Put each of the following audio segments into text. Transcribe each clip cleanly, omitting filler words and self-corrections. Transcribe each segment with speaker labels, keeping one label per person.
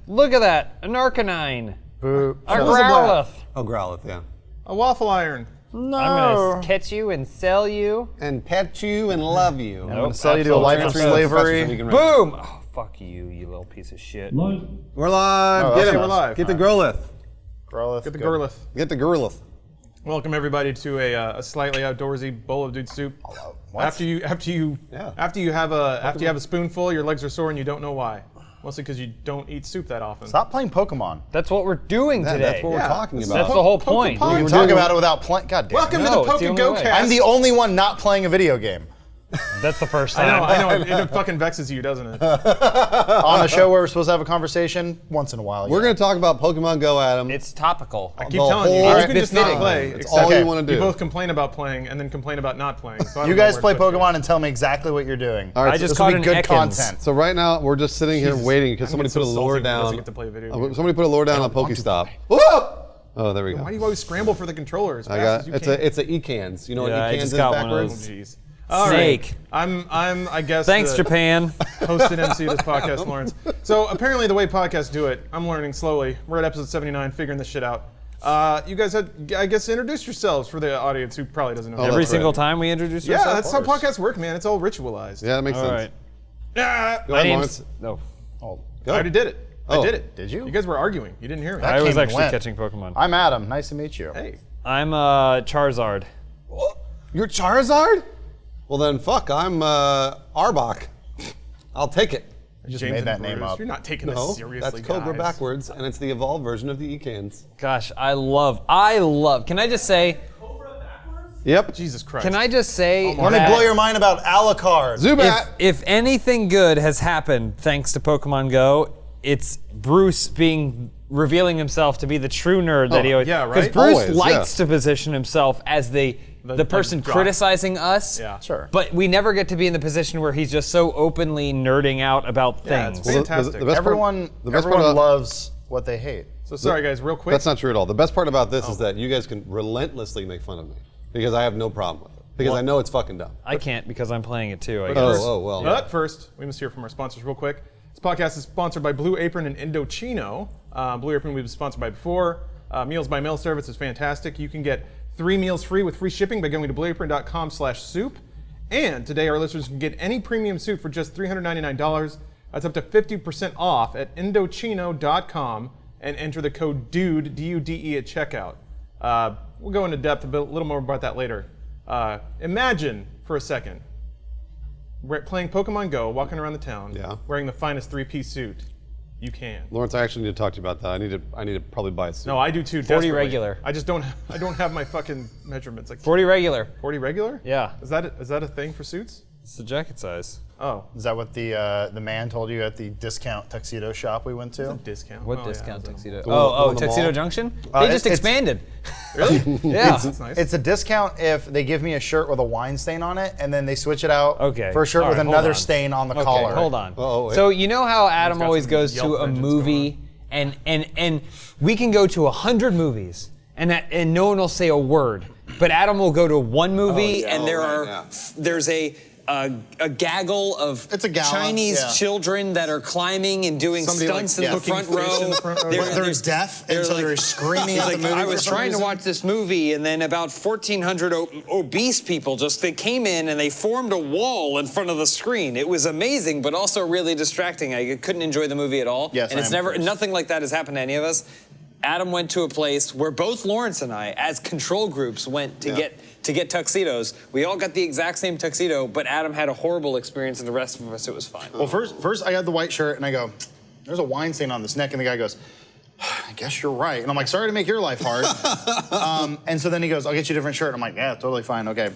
Speaker 1: Look at that, an Arcanine.
Speaker 2: Boo.
Speaker 1: A Growlithe.
Speaker 3: Oh, Growlithe, yeah.
Speaker 4: A waffle iron.
Speaker 2: No.
Speaker 1: I'm gonna catch you and sell you.
Speaker 3: And pet you and love you.
Speaker 2: I'm gonna sell you to a life of
Speaker 3: Absolutely.
Speaker 2: slavery.
Speaker 1: Boom! Oh, fuck you, you little piece of shit.
Speaker 3: We're live.
Speaker 2: Oh,
Speaker 3: Get
Speaker 2: okay,
Speaker 3: him.
Speaker 2: we're
Speaker 4: live.
Speaker 3: Get the Growlithe.
Speaker 2: Growlithe.
Speaker 4: Get the
Speaker 2: good.
Speaker 4: Growlithe.
Speaker 3: Get the Growlithe.
Speaker 4: Welcome everybody to a slightly outdoorsy bowl of dude soup.
Speaker 2: What?
Speaker 4: After you have a spoonful, your legs are sore and you don't know why. Mostly because you don't eat soup that often.
Speaker 2: Stop playing Pokemon.
Speaker 1: That's what we're doing today.
Speaker 3: That's what we're
Speaker 4: Yeah.
Speaker 3: talking about.
Speaker 1: That's the whole point.
Speaker 4: Pokemon.
Speaker 2: You
Speaker 4: We're
Speaker 2: talk
Speaker 3: doing-
Speaker 2: about it without playing. God damn.
Speaker 4: Welcome
Speaker 1: No,
Speaker 4: to
Speaker 1: it's
Speaker 4: the
Speaker 1: the
Speaker 4: Poke
Speaker 1: only way.
Speaker 4: Go Cast.
Speaker 2: I'm the only one not playing a video game
Speaker 1: That's the first
Speaker 4: I
Speaker 1: time.
Speaker 4: know. It fucking vexes you, doesn't it?
Speaker 2: on a show where we're supposed to have a conversation once in a while.
Speaker 3: We're going to talk about Pokemon Go, Adam.
Speaker 1: It's topical.
Speaker 4: I keep
Speaker 3: The
Speaker 4: telling you,
Speaker 3: whole
Speaker 4: you can just not
Speaker 1: fitting.
Speaker 4: play.
Speaker 3: That's
Speaker 4: except
Speaker 3: all you want to
Speaker 4: you
Speaker 3: do.
Speaker 4: both complain about playing and then complain about not playing. So I don't
Speaker 2: You
Speaker 4: know
Speaker 2: guys
Speaker 4: where
Speaker 2: play
Speaker 4: to put you.
Speaker 2: Pokemon and tell me exactly what you're doing.
Speaker 3: All right,
Speaker 1: I
Speaker 3: so
Speaker 1: just
Speaker 2: This
Speaker 1: caught
Speaker 2: will
Speaker 1: an
Speaker 2: be good
Speaker 1: Ekans.
Speaker 2: content.
Speaker 3: So right now we're just sitting here
Speaker 4: Jesus.
Speaker 3: waiting because
Speaker 4: I'm
Speaker 3: somebody
Speaker 4: getting
Speaker 3: put a
Speaker 4: so
Speaker 3: lure
Speaker 4: salty because
Speaker 3: down.
Speaker 4: I get to play a video game.
Speaker 3: Somebody put a lure down on
Speaker 2: want to
Speaker 3: Pokestop. Oh, there we go.
Speaker 4: Why do you always scramble for the controller as
Speaker 3: I
Speaker 4: fast
Speaker 3: got
Speaker 4: as you
Speaker 3: it's
Speaker 4: can?
Speaker 3: a e-cans. You know
Speaker 1: Yeah,
Speaker 3: what
Speaker 1: I
Speaker 3: e-cans
Speaker 1: just
Speaker 3: is
Speaker 1: got one of
Speaker 4: Oh,
Speaker 3: backwards?
Speaker 1: those.
Speaker 4: jeez. All right.
Speaker 1: Snake.
Speaker 4: I guess.
Speaker 1: Thanks,
Speaker 4: the
Speaker 1: Japan.
Speaker 4: Host and MC of this podcast, Lawrence. So apparently the way podcasts do it, I'm learning slowly. We're at episode 79, figuring this shit out. You guys had, I guess, introduce yourselves for the audience who probably doesn't know.
Speaker 3: Oh,
Speaker 4: that.
Speaker 1: Every
Speaker 3: that's
Speaker 1: single
Speaker 3: right.
Speaker 1: time we introduce
Speaker 4: Yeah,
Speaker 1: ourselves?
Speaker 4: that's how podcasts work, man. It's all ritualized.
Speaker 3: Yeah, that makes
Speaker 1: All
Speaker 3: sense.
Speaker 1: right.
Speaker 4: Ah,
Speaker 3: Go
Speaker 1: My
Speaker 3: ahead,
Speaker 1: name's...
Speaker 3: Lawrence.
Speaker 1: No.
Speaker 3: Go.
Speaker 4: I already did it.
Speaker 3: Oh.
Speaker 4: I did it.
Speaker 2: Did you?
Speaker 4: You guys were arguing. You didn't hear me.
Speaker 1: I was
Speaker 2: came and
Speaker 1: actually
Speaker 2: went.
Speaker 1: catching Pokemon.
Speaker 2: I'm Adam. Nice to meet you.
Speaker 4: Hey.
Speaker 1: I'm Charizard.
Speaker 3: You're Charizard? Well then, fuck. I'm Arbok. I'll take it.
Speaker 2: I just
Speaker 4: James
Speaker 2: made
Speaker 4: and
Speaker 2: that name
Speaker 4: Bruce,
Speaker 2: up.
Speaker 4: You're not taking
Speaker 3: No,
Speaker 4: this seriously,
Speaker 3: that's Cobra
Speaker 4: guys.
Speaker 3: backwards, and it's the evolved version of the e-cans.
Speaker 1: Gosh, I love, can I just say,
Speaker 3: Yep.
Speaker 4: Jesus Christ.
Speaker 1: can I just say
Speaker 2: Let me
Speaker 1: that
Speaker 2: blow your mind about Alucard.
Speaker 3: Zubat.
Speaker 1: if anything good has happened thanks to Pokemon Go, it's Bruce revealing himself to be the true nerd that he always.
Speaker 4: yeah, right?
Speaker 1: Because Bruce
Speaker 3: Always,
Speaker 1: likes to position himself as the person
Speaker 4: jock.
Speaker 1: criticizing us.
Speaker 4: Yeah.
Speaker 2: Sure.
Speaker 1: But we never get to be in the position where he's just so openly nerding out about
Speaker 4: Yeah,
Speaker 1: things.
Speaker 4: it's fantastic.
Speaker 3: the best part-
Speaker 2: Everyone
Speaker 3: the best part about-
Speaker 2: loves what they hate.
Speaker 4: So sorry, guys, real quick.
Speaker 3: That's not true at all. The best part about this is that you guys can relentlessly make fun of me because I have no problem with it because I know it's fucking dumb.
Speaker 1: I can't because I'm playing it too. I
Speaker 4: But
Speaker 1: guess.
Speaker 4: first-
Speaker 3: well.
Speaker 4: But first, we must hear from our sponsors real quick. This podcast is sponsored by Blue Apron and Indochino. Blue Apron we've been sponsored by before. Meals by Mail service is fantastic. You can get 3 meals free with free shipping by going to blueapron.com/soup. And today our listeners can get any premium soup for just $399. That's up to 50% off at Indochino.com and enter the code DUDE, D-U-D-E, at checkout. We'll go into depth a little more about that later. Imagine for a second, we're playing Pokemon Go, walking around the town,
Speaker 3: Yeah.
Speaker 4: wearing the finest 3-piece suit. You can.
Speaker 3: Lawrence, I actually need to talk to you about that. I need to probably buy a suit.
Speaker 4: No, I do too.
Speaker 1: 40
Speaker 4: desperately.
Speaker 1: regular.
Speaker 4: I just don't have my fucking measurements. Like
Speaker 1: 40 regular.
Speaker 4: 40 regular?
Speaker 1: Yeah.
Speaker 4: Is that a thing for suits?
Speaker 1: It's the jacket size.
Speaker 4: Oh,
Speaker 2: Is that what the man told you at the discount tuxedo shop we went to?
Speaker 4: discount.
Speaker 1: What
Speaker 4: Oh, yeah,
Speaker 1: discount
Speaker 4: that's
Speaker 1: tuxedo?
Speaker 3: one
Speaker 1: Oh,
Speaker 3: in the
Speaker 1: Tuxedo
Speaker 3: mall?
Speaker 1: Junction? They just
Speaker 2: it's-
Speaker 1: expanded.
Speaker 4: Really?
Speaker 1: Yeah.
Speaker 4: That's nice.
Speaker 2: It's a discount if they give me a shirt with a wine stain on it, and then they switch it out
Speaker 1: Okay.
Speaker 2: for a shirt
Speaker 1: All
Speaker 2: with
Speaker 1: right, hold
Speaker 2: another
Speaker 1: on.
Speaker 2: stain on the
Speaker 1: Okay,
Speaker 2: collar.
Speaker 1: hold on.
Speaker 3: Uh-oh, wait.
Speaker 1: So you know how Adam
Speaker 4: got
Speaker 1: always
Speaker 4: some
Speaker 1: goes
Speaker 4: Yelp
Speaker 1: to a
Speaker 4: vengeance
Speaker 1: movie and we can go to 100 movies and no one will say a word. But Adam will go to one movie and there's a gaggle of
Speaker 2: It's a gala,
Speaker 1: Chinese
Speaker 2: yeah.
Speaker 1: children that are climbing and doing
Speaker 4: Somebody,
Speaker 1: stunts
Speaker 4: like,
Speaker 1: in the
Speaker 4: cooking
Speaker 1: front
Speaker 4: fish
Speaker 1: row.
Speaker 4: in the front row.
Speaker 2: They're deaf, and so they're screaming
Speaker 1: He's
Speaker 2: at the
Speaker 1: like,
Speaker 2: movie.
Speaker 1: I
Speaker 2: for
Speaker 1: was
Speaker 2: some
Speaker 1: trying
Speaker 2: reason.
Speaker 1: to watch this movie, and then about 1,400 obese people they came in and they formed a wall in front of the screen. It was amazing, but also really distracting. I couldn't enjoy the movie at all.
Speaker 2: Yes,
Speaker 1: and
Speaker 2: I
Speaker 1: it's
Speaker 2: am first.
Speaker 1: nothing like that has happened to any of us. Adam went to a place where both Lawrence and I, as control groups, went to get tuxedos. We all got the exact same tuxedo, but Adam had a horrible experience, and the rest of us, it was fine.
Speaker 2: Well, first I got the white shirt, and I go, "There's a wine stain on this neck," and the guy goes, "I guess you're right." And I'm like, "Sorry to make your life hard." And so then he goes, "I'll get you a different shirt." I'm like, "Yeah, totally fine, okay."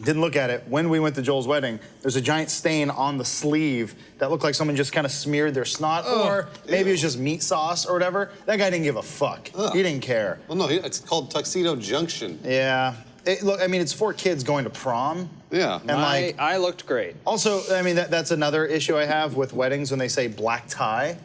Speaker 2: Didn't look at it. When we went to Joel's wedding, there's a giant stain on the sleeve that looked like someone just kind of smeared their snot, or maybe it was just meat sauce or whatever. That guy didn't give a fuck. He didn't care.
Speaker 3: Well, no, it's called Tuxedo Junction.
Speaker 2: Yeah. Look, I mean, it's 4 kids going to prom.
Speaker 3: Yeah.
Speaker 2: And like,
Speaker 1: I looked great.
Speaker 2: also, I mean, that's another issue I have with weddings when they say black tie.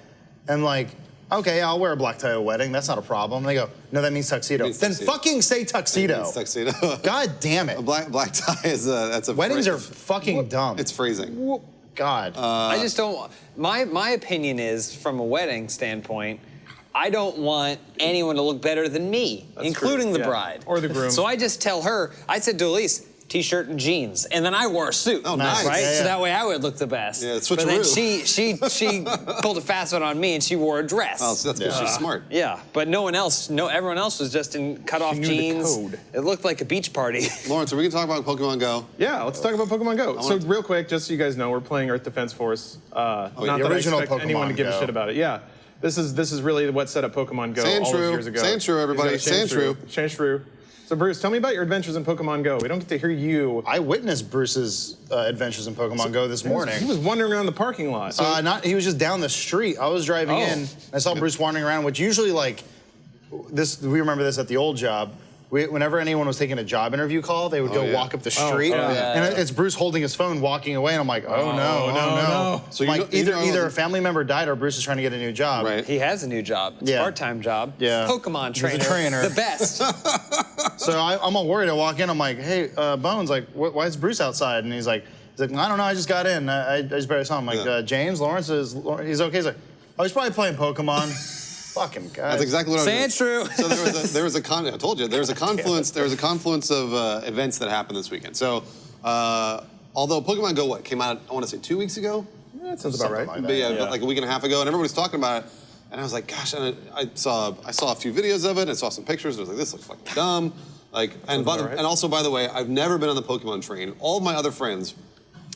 Speaker 2: And like, okay, I'll wear a black tie at a wedding. That's not a problem. And they go, no, that means tuxedo.
Speaker 3: It means
Speaker 2: Then
Speaker 3: tuxedo.
Speaker 2: fucking say tuxedo.
Speaker 3: It's tuxedo.
Speaker 2: God damn it.
Speaker 3: A black tie is that's a
Speaker 2: Weddings are
Speaker 3: phrase.
Speaker 2: fucking dumb.
Speaker 3: It's phrasing.
Speaker 2: God.
Speaker 1: I just don't. My opinion is, from a wedding standpoint, I don't want anyone to look better than me, including the bride
Speaker 4: or the groom.
Speaker 1: So I just tell her. I said to Elise, t-shirt and jeans, and then I wore a suit.
Speaker 3: Oh, nice.
Speaker 1: Right?
Speaker 2: Yeah,
Speaker 1: So
Speaker 2: yeah.
Speaker 1: that way I would look the best.
Speaker 3: Yeah,
Speaker 1: But then
Speaker 3: switcheroo.
Speaker 1: she pulled a fast one on me, and she wore a dress.
Speaker 3: Oh, so that's because she's smart.
Speaker 1: Yeah, but everyone else was just in cut-off
Speaker 4: She knew the
Speaker 1: jeans.
Speaker 4: code.
Speaker 1: It looked like a beach party.
Speaker 3: Lawrence, are we going to talk about Pokemon Go?
Speaker 4: Yeah, let's talk about Pokemon Go. So real quick, just so you guys know, we're playing Earth Defense Force. Not
Speaker 2: the
Speaker 4: that I
Speaker 2: original
Speaker 4: expect anyone to
Speaker 2: Pokemon
Speaker 4: give a
Speaker 2: Go.
Speaker 4: shit about it. Yeah, this is really what set up Pokemon Go
Speaker 3: Saying
Speaker 4: all
Speaker 3: true.
Speaker 4: those years ago.
Speaker 3: Saying true, everybody. Saying true.
Speaker 4: Saying true. So Bruce, tell me about your adventures in Pokemon Go. We don't get to hear you.
Speaker 2: I witnessed Bruce's adventures in Pokemon Go this morning.
Speaker 4: He was wandering around the parking lot.
Speaker 2: He was just down the street. I was driving
Speaker 4: Oh.
Speaker 2: in. I saw Bruce wandering around, which usually like this. We remember this at the old job. Whenever anyone was taking a job interview call, they would go walk up the street, and it's Bruce holding his phone, walking away, and I'm like, oh no.
Speaker 3: So
Speaker 2: I'm
Speaker 3: you
Speaker 2: like,
Speaker 3: know-
Speaker 2: either a family member died or Bruce is trying to get a new job.
Speaker 3: Right.
Speaker 1: He has a new job. It's
Speaker 2: Yeah.
Speaker 1: a part-time job.
Speaker 2: Yeah.
Speaker 1: Pokemon
Speaker 2: He's a
Speaker 1: trainer.
Speaker 2: trainer.
Speaker 1: The best.
Speaker 2: So I'm all worried. I walk in. I'm like, hey, Bones, like, why is Bruce outside? And he's like, I don't know. I just got in. I just barely saw him. I'm like, James, Lawrence he's okay. He's like, oh, he's probably playing Pokemon. Fucking guy.
Speaker 3: That's exactly what I was
Speaker 1: Saying true.
Speaker 3: So there was a I told you there was a confluence. There was a confluence of events that happened this weekend. So although Pokemon Go came out, I want to say 2 weeks ago.
Speaker 4: Yeah, that sounds about right.
Speaker 2: Something like
Speaker 3: But
Speaker 2: that.
Speaker 3: yeah, like a week and a half ago, and everybody's talking about it. And I was like, gosh, and I saw a few videos of it, and I saw some pictures, and I was like, this looks fucking dumb. Like, and also, by the way, I've never been on the Pokemon train. All of my other friends,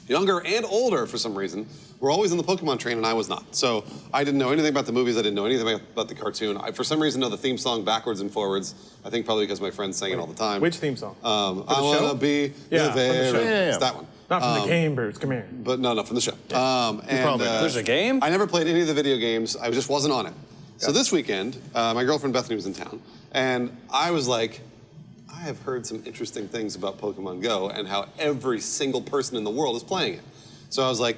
Speaker 3: younger and older for some reason, were always on the Pokemon train, and I was not. So I didn't know anything about the movies. I didn't know anything about the cartoon. I, for some reason, know the theme song backwards and forwards. I think probably because my friends sang it all the time.
Speaker 4: Which theme song?
Speaker 3: I
Speaker 4: the show?
Speaker 3: wanna be
Speaker 4: Yeah,
Speaker 3: the
Speaker 4: from the show.
Speaker 3: very.
Speaker 2: Yeah.
Speaker 3: It's that one.
Speaker 4: Not from the game, Bruce. Come here.
Speaker 3: But no, from the show. And,
Speaker 2: probably know.
Speaker 1: There's a game?
Speaker 3: I never played any of the video games. I just wasn't on it. So this weekend, my girlfriend Bethany was in town, and I was like, I have heard some interesting things about Pokemon Go and how every single person in the world is playing it. So I was like,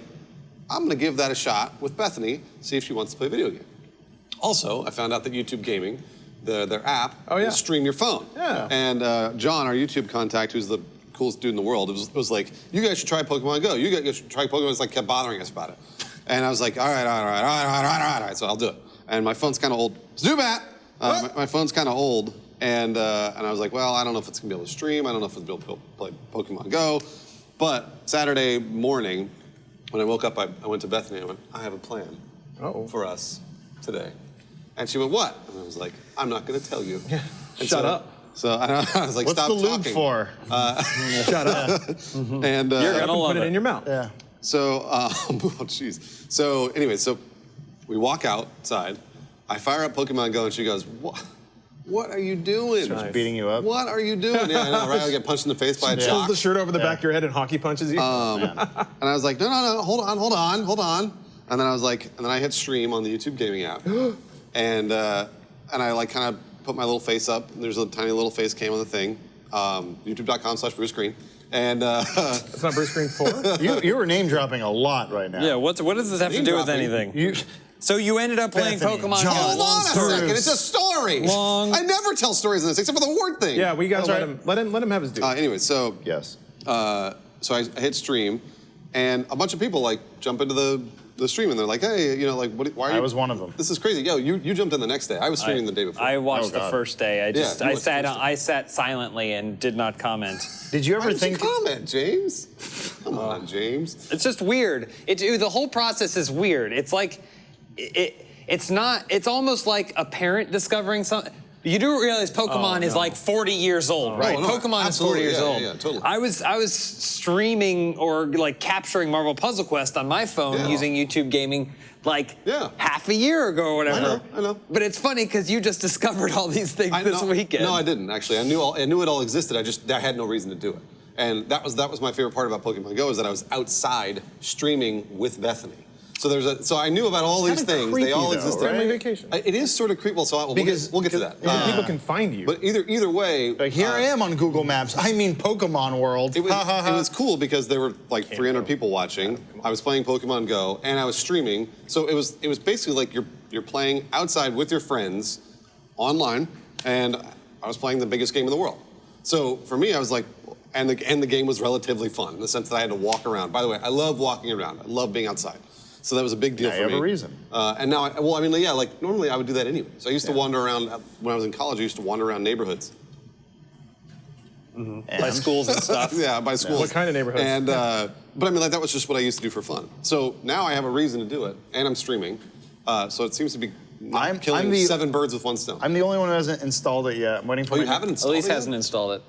Speaker 3: I'm gonna give that a shot with Bethany, see if she wants to play a video game. Also, I found out that YouTube Gaming, their app, will stream your phone.
Speaker 4: Yeah.
Speaker 3: And John, our YouTube contact, who's the coolest dude in the world, was like, you guys should try Pokemon Go. You guys should try Pokemon. It's like kept bothering us about it. And I was like, all right, so I'll do it. And my phone's kind of old. Zubat! My phone's kind of old. And I was like, well, I don't know if it's gonna be able to stream. I don't know if it's gonna be able to play Pokemon Go. But Saturday morning, when I woke up, I went to Bethany. I went, I have a plan for us today. And she went, what? And I was like, I'm not going to tell you.
Speaker 4: Yeah.
Speaker 3: And
Speaker 4: Shut
Speaker 3: so-
Speaker 4: up.
Speaker 3: So I was like,
Speaker 2: What's
Speaker 3: stop
Speaker 2: the lube
Speaker 3: talking.
Speaker 2: for?
Speaker 4: Shut up.
Speaker 3: And
Speaker 1: You're gonna love
Speaker 4: Put it
Speaker 1: it.
Speaker 4: in your mouth.
Speaker 2: Yeah.
Speaker 3: so, oh jeez. So anyway, so we walk outside. I fire up Pokemon Go, and she goes, what are you doing?
Speaker 4: Nice.
Speaker 2: Beating you up.
Speaker 3: What are you doing? Yeah, I know, right? I get punched in the face by a
Speaker 4: Pulls
Speaker 3: jock.
Speaker 4: the shirt over the back of your head and hockey punches you.
Speaker 3: And I was like, no, hold on. And then I was like, and then I hit stream on the YouTube Gaming app. and I like kind of put my little face up. And there's a tiny little face cam on the thing. YouTube.com/Bruce Green. And
Speaker 4: It's not Bruce Green 4?
Speaker 2: You were name dropping a lot right now.
Speaker 1: Yeah, what does this have to do with
Speaker 3: Name-dropping.
Speaker 1: anything? So you ended up playing
Speaker 2: Bethany,
Speaker 1: Pokemon
Speaker 2: John,
Speaker 1: Go.
Speaker 3: hold on a
Speaker 2: stories.
Speaker 3: second, it's a story.
Speaker 1: Long-
Speaker 3: I never tell stories in this except for the ward thing.
Speaker 4: Yeah, we gotta
Speaker 2: That's
Speaker 4: let
Speaker 2: right.
Speaker 4: him let him have his due.
Speaker 3: Anyway, so
Speaker 2: Yes.
Speaker 3: so I hit stream, and a bunch of people like jump into the stream, and they're like, hey, you know, like, why are you?
Speaker 2: I was one of them.
Speaker 3: This is crazy. Yo, you jumped in the next day. I was streaming the day before.
Speaker 1: I watched
Speaker 2: Oh,
Speaker 1: the
Speaker 2: God.
Speaker 1: first day.
Speaker 3: you watched the first day.
Speaker 1: I sat silently and did not comment.
Speaker 2: Did you
Speaker 3: Why
Speaker 2: ever
Speaker 3: did you
Speaker 2: think?
Speaker 3: comment, James? Come on, James.
Speaker 1: It's just weird. The whole process is weird. It's like, it's not. It's almost like a parent discovering something. You do realize Pokemon is like 40 years old, right?
Speaker 3: Oh, no,
Speaker 1: Pokemon is 40
Speaker 3: absolutely.
Speaker 1: years
Speaker 3: Yeah,
Speaker 1: old.
Speaker 3: yeah, totally.
Speaker 1: I was streaming or like capturing Marvel Puzzle Quest on my phone
Speaker 3: Yeah.
Speaker 1: using YouTube Gaming like
Speaker 3: Yeah.
Speaker 1: half a year ago or whatever.
Speaker 3: I know.
Speaker 1: But it's funny because you just discovered all these things this weekend.
Speaker 3: No, I didn't actually. I knew it all existed. I had no reason to do it. And that was my favorite part about Pokemon Go is that I was outside streaming with Bethany. So I knew about all these
Speaker 2: kinda
Speaker 3: things.
Speaker 2: creepy,
Speaker 3: They all
Speaker 2: though,
Speaker 3: existed.
Speaker 2: right?
Speaker 4: Family vacation.
Speaker 3: It is sort of creepy. Well, so
Speaker 2: Because-
Speaker 3: we'll get to that.
Speaker 4: And people can find you.
Speaker 3: But either way,
Speaker 2: Like, here I am on Google Maps. I mean Pokemon World.
Speaker 3: It was,
Speaker 2: Ha, ha, ha.
Speaker 3: it was cool because there were like 300 people watching. I was playing Pokemon Go and I was streaming. So it was basically like you're playing outside with your friends online, and I was playing the biggest game in the world. So for me, I was like, And the game was relatively fun in the sense that I had to walk around. By the way, I love walking around. I love being outside. So that was a big deal
Speaker 2: Now
Speaker 3: for
Speaker 2: you
Speaker 3: me.
Speaker 2: have a reason.
Speaker 3: And now, like normally I would do that anyway. So I used to wander around, when I was in college, I used to wander around neighborhoods.
Speaker 1: By schools and stuff.
Speaker 3: Yeah, by schools.
Speaker 4: What kind of neighborhoods?
Speaker 3: And, but I mean, like that was just what I used to do for fun. So now I have a reason to do it, and I'm streaming. So it seems to be
Speaker 2: I'm
Speaker 3: killing
Speaker 2: the-
Speaker 3: 7 birds with one stone.
Speaker 2: I'm the only one who hasn't installed it yet. I'm waiting for
Speaker 3: Oh, you
Speaker 2: my-
Speaker 3: haven't installed it
Speaker 1: Elise
Speaker 3: yet?
Speaker 1: hasn't installed it.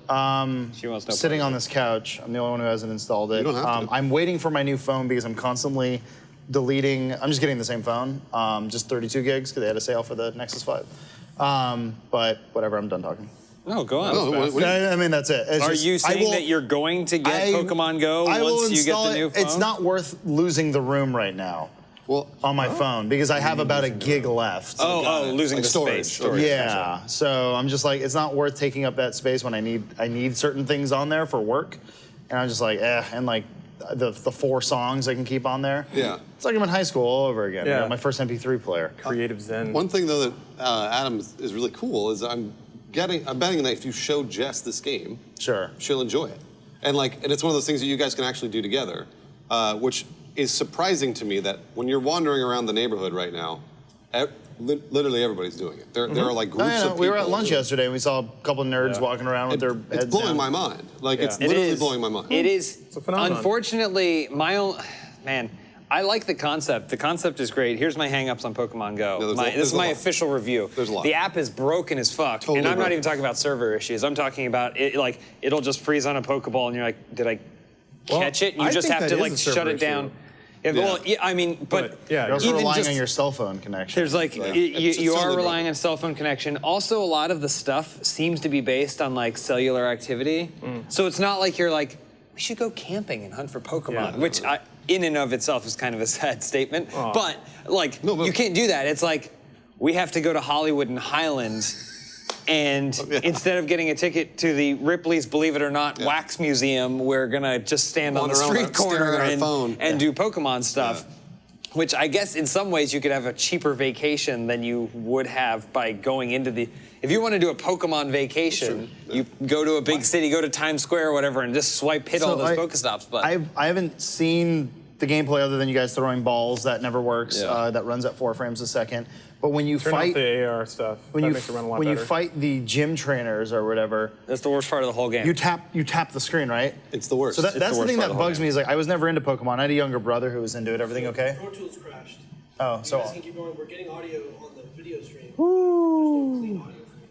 Speaker 1: She wants no
Speaker 2: sitting
Speaker 1: part
Speaker 2: on
Speaker 1: of
Speaker 2: this couch. I'm the only one who hasn't installed it.
Speaker 3: You don't have to.
Speaker 2: I'm waiting for my new phone because I'm constantly deleting. I'm just getting the same phone, just 32 gigs because they had a sale for the Nexus 5. But whatever, I'm done talking.
Speaker 1: it. No, go on.
Speaker 3: No, what do you-
Speaker 2: I mean, that's it. It's
Speaker 1: Are
Speaker 2: just-
Speaker 1: you
Speaker 2: I
Speaker 1: saying
Speaker 2: will-
Speaker 1: that you're going to get
Speaker 2: I-
Speaker 1: Pokemon Go
Speaker 2: I will
Speaker 1: once you get
Speaker 2: install
Speaker 1: the new
Speaker 2: it.
Speaker 1: phone?
Speaker 2: It's not worth losing the room right now
Speaker 3: Well,
Speaker 2: on my phone because I have about a gig left.
Speaker 1: losing
Speaker 3: Like
Speaker 1: the
Speaker 3: storage,
Speaker 1: space.
Speaker 3: storage.
Speaker 2: Yeah, so I'm just like, it's not worth taking up that space when I need certain things on there for work, and I'm just like, and like the 4 songs I can keep on there.
Speaker 3: Yeah.
Speaker 2: It's like I'm in high school all over again.
Speaker 4: Yeah.
Speaker 2: I got my first MP3 player.
Speaker 4: Creative Zen.
Speaker 3: one thing though that Adam is really cool is I'm betting that if you show Jess this game,
Speaker 2: Sure.
Speaker 3: she'll enjoy it. And it's one of those things that you guys can actually do together, which is surprising to me that when you're wandering around the neighborhood right now, literally everybody's doing it. There are like groups of people.
Speaker 2: We were at lunch yesterday and we saw a couple of nerds walking around with their
Speaker 3: It's
Speaker 2: heads
Speaker 3: blowing
Speaker 2: down.
Speaker 3: my mind. Like it's
Speaker 1: It
Speaker 3: literally
Speaker 1: is.
Speaker 3: blowing my mind.
Speaker 1: It is.
Speaker 4: a phenomenon.
Speaker 1: Unfortunately, I like the concept. The concept is great. Here's my hangups on Pokemon Go.
Speaker 3: No,
Speaker 1: This is my
Speaker 3: lot.
Speaker 1: official review.
Speaker 3: There's a lot.
Speaker 1: The app is broken as fuck.
Speaker 3: Totally
Speaker 1: and I'm not
Speaker 3: broken.
Speaker 1: even talking about server issues. I'm talking about it, like it'll just freeze on a Pokeball and you're like, did I
Speaker 4: Well,
Speaker 1: catch it? And you
Speaker 4: I
Speaker 1: just
Speaker 4: think
Speaker 1: have
Speaker 4: that
Speaker 1: to
Speaker 4: is
Speaker 1: like
Speaker 4: a server
Speaker 1: shut it
Speaker 4: issue.
Speaker 1: down. Yeah, well, yeah, I mean, but
Speaker 4: yeah,
Speaker 2: You're also
Speaker 1: even
Speaker 2: relying
Speaker 1: just-
Speaker 2: on your cell phone connection.
Speaker 1: there's like
Speaker 3: Right.
Speaker 1: you
Speaker 3: It's
Speaker 1: are
Speaker 3: totally
Speaker 1: relying
Speaker 3: broken.
Speaker 1: on cell phone connection. Also, a lot of the stuff seems to be based on like cellular activity. So it's not like you're like, we should go camping and hunt for Pokemon,
Speaker 4: Yeah.
Speaker 1: which in and of itself is kind of a sad statement.
Speaker 4: Aw.
Speaker 1: But like,
Speaker 3: No, but-
Speaker 1: you can't do that. It's like we have to go to Hollywood and Highland. And
Speaker 3: Yeah.
Speaker 1: instead of getting a ticket to the Ripley's Believe It or Not Wax Museum, we're gonna just stand on the
Speaker 3: Wander around
Speaker 1: street
Speaker 3: staring
Speaker 1: corner
Speaker 3: at our
Speaker 1: and,
Speaker 3: phone.
Speaker 1: and do Pokemon stuff. Which I guess in some ways you could have a cheaper vacation than you would have by going into the. If you want to do a Pokemon vacation, you go to a big city, go to Times Square or whatever, and just hit all those Pokestops. But
Speaker 2: I haven't seen the gameplay other than you guys throwing balls. That never works.
Speaker 1: Yeah.
Speaker 2: That runs at 4 frames a second. But when you
Speaker 4: Turn
Speaker 2: fight,
Speaker 4: off the AR stuff.
Speaker 2: when
Speaker 4: that
Speaker 2: you
Speaker 4: makes it run a lot
Speaker 2: when you
Speaker 4: better.
Speaker 2: fight the gym trainers or whatever,
Speaker 1: that's the worst part of the whole game.
Speaker 2: you tap the screen, right?
Speaker 3: It's the worst.
Speaker 2: So
Speaker 3: It's the
Speaker 2: that's the
Speaker 1: worst
Speaker 2: thing
Speaker 1: part
Speaker 2: that
Speaker 1: of the whole
Speaker 2: bugs me is like I was never into Pokemon. I had a younger brother who was into it. Everything okay?
Speaker 5: Pro Tools crashed.
Speaker 2: Oh,
Speaker 5: You
Speaker 2: so
Speaker 5: guys can keep going. We're getting audio on the video stream. There's no clean audio for me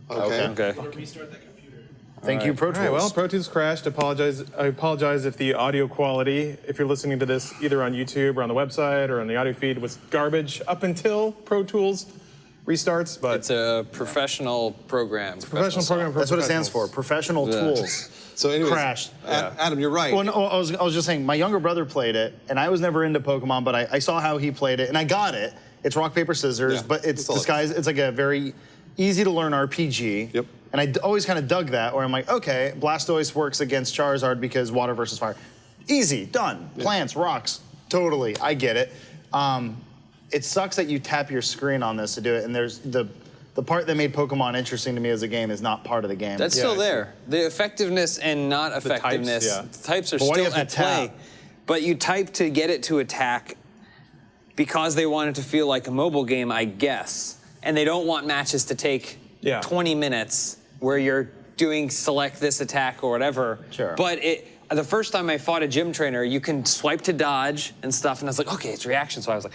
Speaker 5: to work.
Speaker 3: okay.
Speaker 1: okay.
Speaker 5: I'm gonna restart that computer.
Speaker 2: thank you, Pro Tools.
Speaker 4: All right, well, Pro Tools crashed. I apologize if the audio quality, if you're listening to this either on YouTube or on the website or on the audio feed, was garbage up until Pro Tools restarts. But
Speaker 1: It's a professional program.
Speaker 4: professional program. For
Speaker 2: That's what it stands for.
Speaker 4: professionals.
Speaker 2: Professional tools.
Speaker 3: So anyways,
Speaker 2: Crashed.
Speaker 3: Adam, you're right.
Speaker 2: Well, no, I was just saying, my younger brother played it, and I was never into Pokemon, but I saw how he played it, and I got it. It's rock, paper, scissors,
Speaker 3: Yeah,
Speaker 2: but it's
Speaker 3: that's all it is.
Speaker 2: disguised. It's like a very easy to learn RPG.
Speaker 3: Yep.
Speaker 2: And I always kind of dug that, where I'm like, okay, Blastoise works against Charizard because water versus fire. Easy, done. Plants, rocks, totally. I get it. It sucks that you tap your screen on this to do it, and there's the part that made Pokemon interesting to me as a game is not part of the game.
Speaker 1: That's
Speaker 4: Yeah,
Speaker 1: still
Speaker 4: I see.
Speaker 1: there. The effectiveness and not effectiveness.
Speaker 4: yeah.
Speaker 1: The types are
Speaker 2: But why do you
Speaker 1: still
Speaker 2: have
Speaker 1: at
Speaker 2: to
Speaker 1: play.
Speaker 2: tap?
Speaker 1: But you type to get it to attack because they want it to feel like a mobile game, I guess. And they don't want matches to take
Speaker 4: Yeah.
Speaker 1: 20 minutes where you're doing select this attack or whatever.
Speaker 2: Sure.
Speaker 1: But the first time I fought a gym trainer, you can swipe to dodge and stuff, and I was like, okay, it's reaction. So I was like,